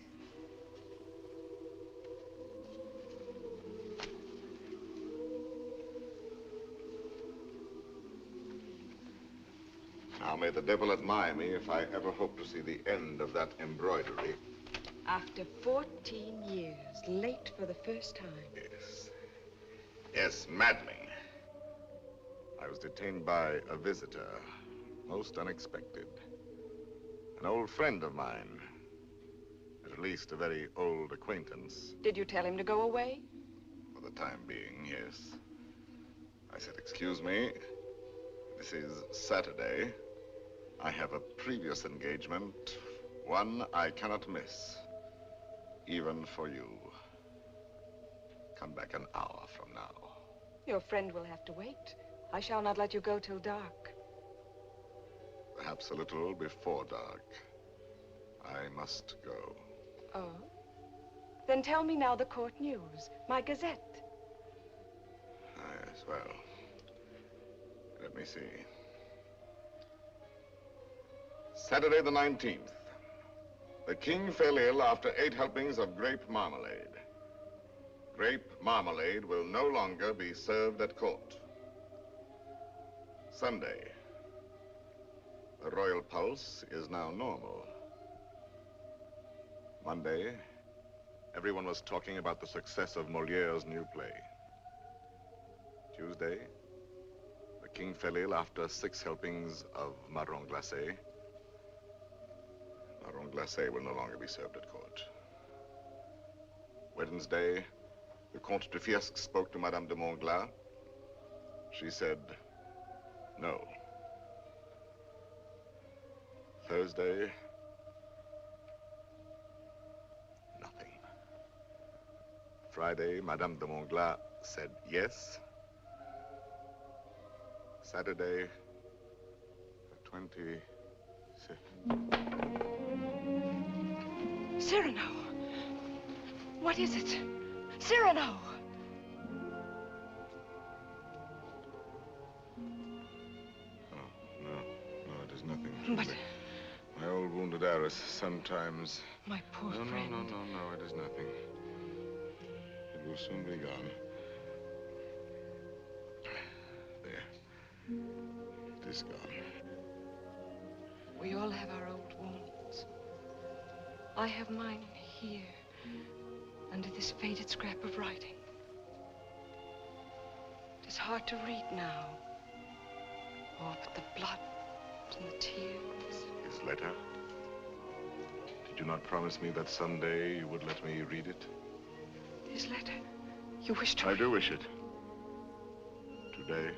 S2: Now may the devil admire me if I ever hope to see the end of that embroidery.
S4: After 14 years, late for the first time.
S2: Yes. Yes, maddening. I was detained by a visitor, most unexpected. An old friend of mine. At least a very old acquaintance.
S4: Did you tell him to go away?
S2: For the time being, yes. I said, excuse me, this is Saturday. I have a previous engagement, one I cannot miss, even for you. Come back an hour from now.
S4: Your friend will have to wait. I shall not let you go till dark.
S2: Perhaps a little before dark. I must go.
S4: Oh? Then tell me now the court news, my gazette.
S2: Yes, well, let me see. Saturday the 19th. The king fell ill after 8 helpings of grape marmalade. Grape marmalade will no longer be served at court. Sunday. The royal pulse is now normal. Monday, everyone was talking about the success of Moliere's new play. Tuesday, the king fell ill after 6 helpings of marron glacé. Marron glacé will no longer be served at court. Wednesday, the Comte de Fiesque spoke to Madame de Montglat. She said no. Thursday, nothing. Friday, Madame de Montglat said yes. Saturday, the 26th.
S4: Cyrano! What is it? Cyrano!
S2: No, it is nothing.
S4: But...
S2: my old wounded heiress sometimes...
S4: My poor friend.
S2: No, it is nothing. It will soon be gone. There. It is gone.
S4: We all have our old wounds. I have mine here, under this faded scrap of writing. It is hard to read now. Oh, but the blood and the tears.
S2: His letter? Did you not promise me that someday you would let me read it?
S4: His letter? You wish to...
S2: I do wish it. Today.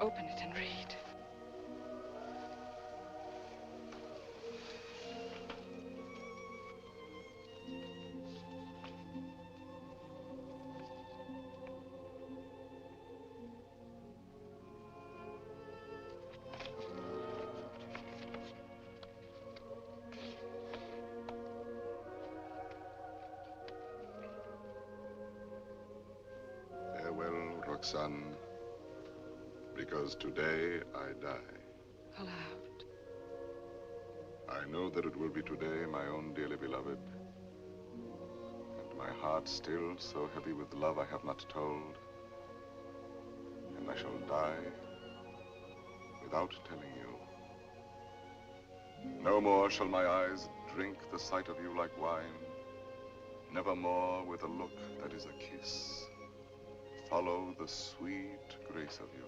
S4: Open it and read.
S2: Roxane, because today I die.
S4: Aloud.
S2: I know that it will be today, my own dearly beloved, and my heart still so heavy with love I have not told, and I shall die without telling you. No more shall my eyes drink the sight of you like wine, never more with a look that is a kiss follow the sweet grace of you.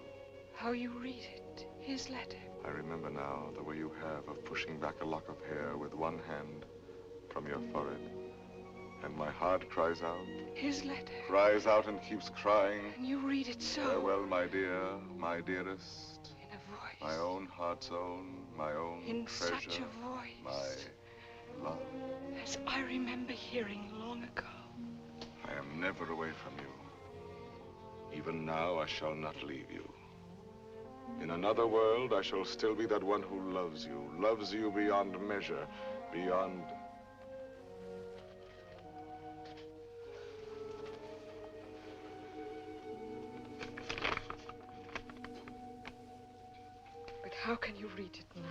S4: How you read it, his letter.
S2: I remember now the way you have of pushing back a lock of hair with one hand from your forehead. And my heart cries out.
S4: His letter.
S2: Cries out and keeps crying.
S4: And you read it so.
S2: Farewell, my dear, my dearest.
S4: In a voice.
S2: My own heart's own, my own
S4: in
S2: treasure.
S4: In such a voice.
S2: My love.
S4: As I remember hearing long ago.
S2: I am never away from you. Even now, I shall not leave you. In another world, I shall still be that one who loves you beyond measure, beyond...
S4: But how can you read it now?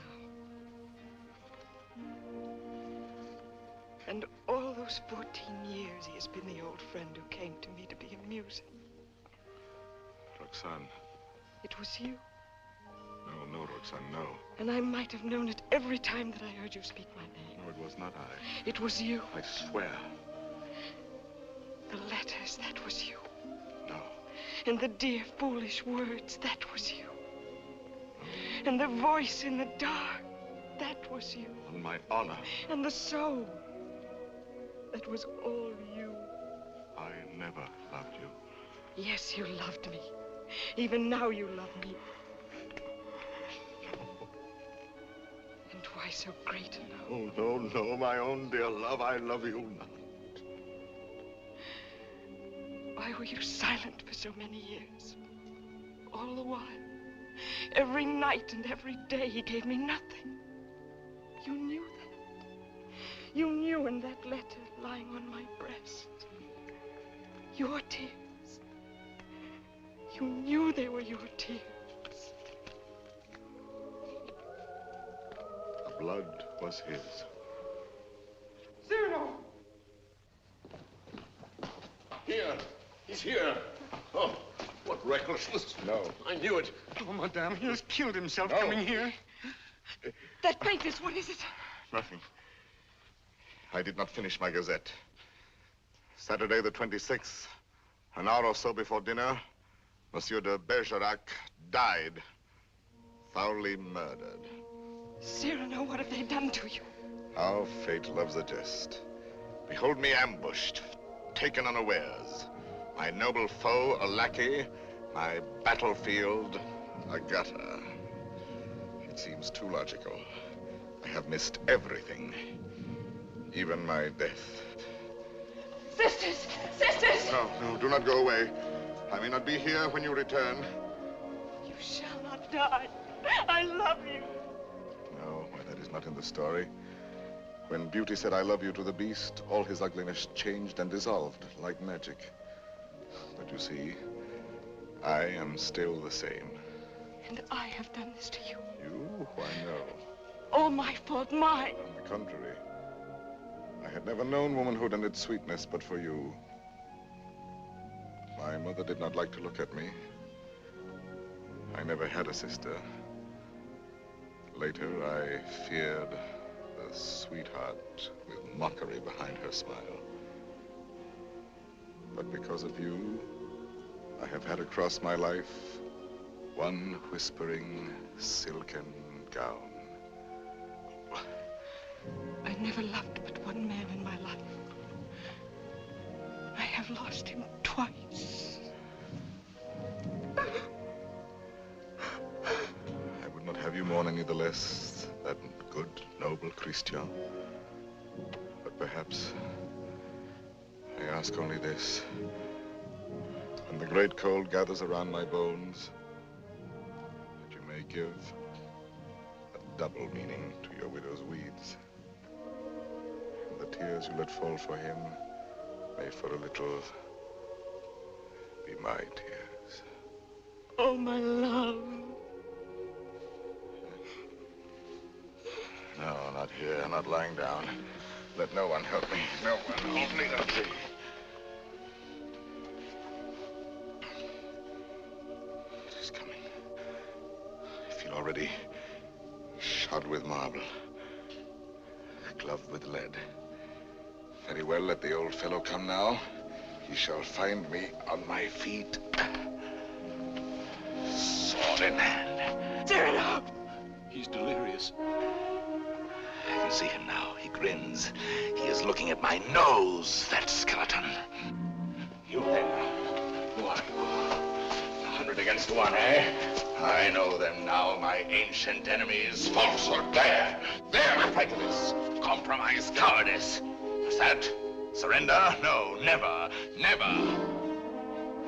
S4: And all those 14 years, he has been the old friend who came to me to be amusing.
S2: Roxane.
S4: It was you.
S2: No, Roxane, no.
S4: And I might have known it every time that I heard you speak my name.
S2: No, it was not I.
S4: It was you.
S2: I swear.
S4: The letters, that was you.
S2: No.
S4: And the dear, foolish words, that was you. And the voice in the dark, that was you.
S2: On my honor.
S4: And the soul, that was all you.
S2: I never loved you.
S4: Yes, you loved me. Even now you love me. And why so great a love?
S2: Oh, no, my own dear love, I love you not.
S4: Why were you silent for so many years? All the while, every night and every day, he gave me nothing. You knew that. You knew in that letter lying on my breast. Your tears. You knew they were your tears.
S2: The blood was his.
S4: Cyrano!
S15: Here. He's here. Oh, what recklessness.
S2: No.
S15: I knew it.
S10: Oh, madame, he has killed himself
S2: No.
S10: coming here.
S4: That papers, what is it?
S2: Nothing. I did not finish my gazette. Saturday the 26th, an hour or so before dinner, Monsieur de Bergerac died, foully murdered.
S4: Cyrano, what have they done to you?
S2: How fate loves a jest. Behold me ambushed, taken unawares. My noble foe, a lackey, my battlefield, a gutter. It seems too logical. I have missed everything, even my death.
S4: Sisters! Sisters!
S2: No, do not go away. I may not be here when you return.
S4: You shall not die. I love you.
S2: No, why, that is not in the story. When Beauty said I love you to the beast, all his ugliness changed and dissolved like magic. But you see, I am still the same.
S4: And I have done this to you.
S2: You? Why, no.
S4: All my fault, mine.
S2: On the contrary. I had never known womanhood and its sweetness but for you. My mother did not like to look at me. I never had a sister. Later, I feared the sweetheart with mockery behind her smile. But because of you, I have had across my life one whispering silken gown.
S4: I never loved but one man in my life. I have lost him twice.
S2: I would not have you mourn any the less that good, noble Christian. But perhaps I ask only this. When the great cold gathers around my bones, that you may give a double meaning to your widow's weeds. And the tears you let fall for him may for a little be my tears.
S4: Oh, my love.
S2: No, not here, not lying down. Let no one help me. No one, only the tree. It is coming. I feel already shod with marble, gloved with lead. Very well, let the old fellow come now. He shall find me on my feet. Sword in hand.
S4: Cyrano!
S16: He's delirious. I can see him now. He grins. He is looking at my nose, that skeleton.
S2: You there. Who are you? 100 against 1, eh? I know them now, my ancient enemies. Falsehood. There. There, prejudice. Compromise, cowardice. What's that? Surrender? No, never, never.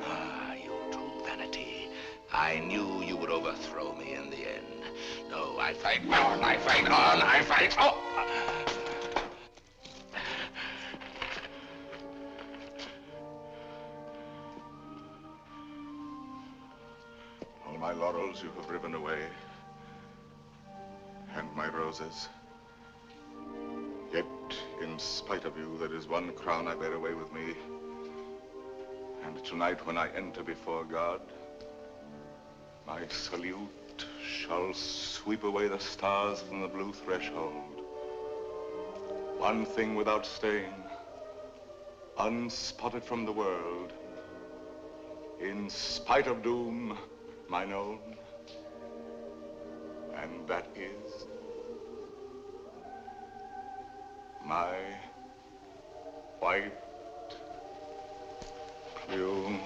S16: Ah, you true vanity. I knew you would overthrow me in the end. No, I fight on, I fight on, I fight on.
S2: All my laurels you have driven away, and my roses. Yet, in spite of you, there is one crown I bear away with me. And tonight, when I enter before God, my salute shall sweep away the stars from the blue threshold. One thing without stain, unspotted from the world, in spite of doom, mine own, and that is my white plume.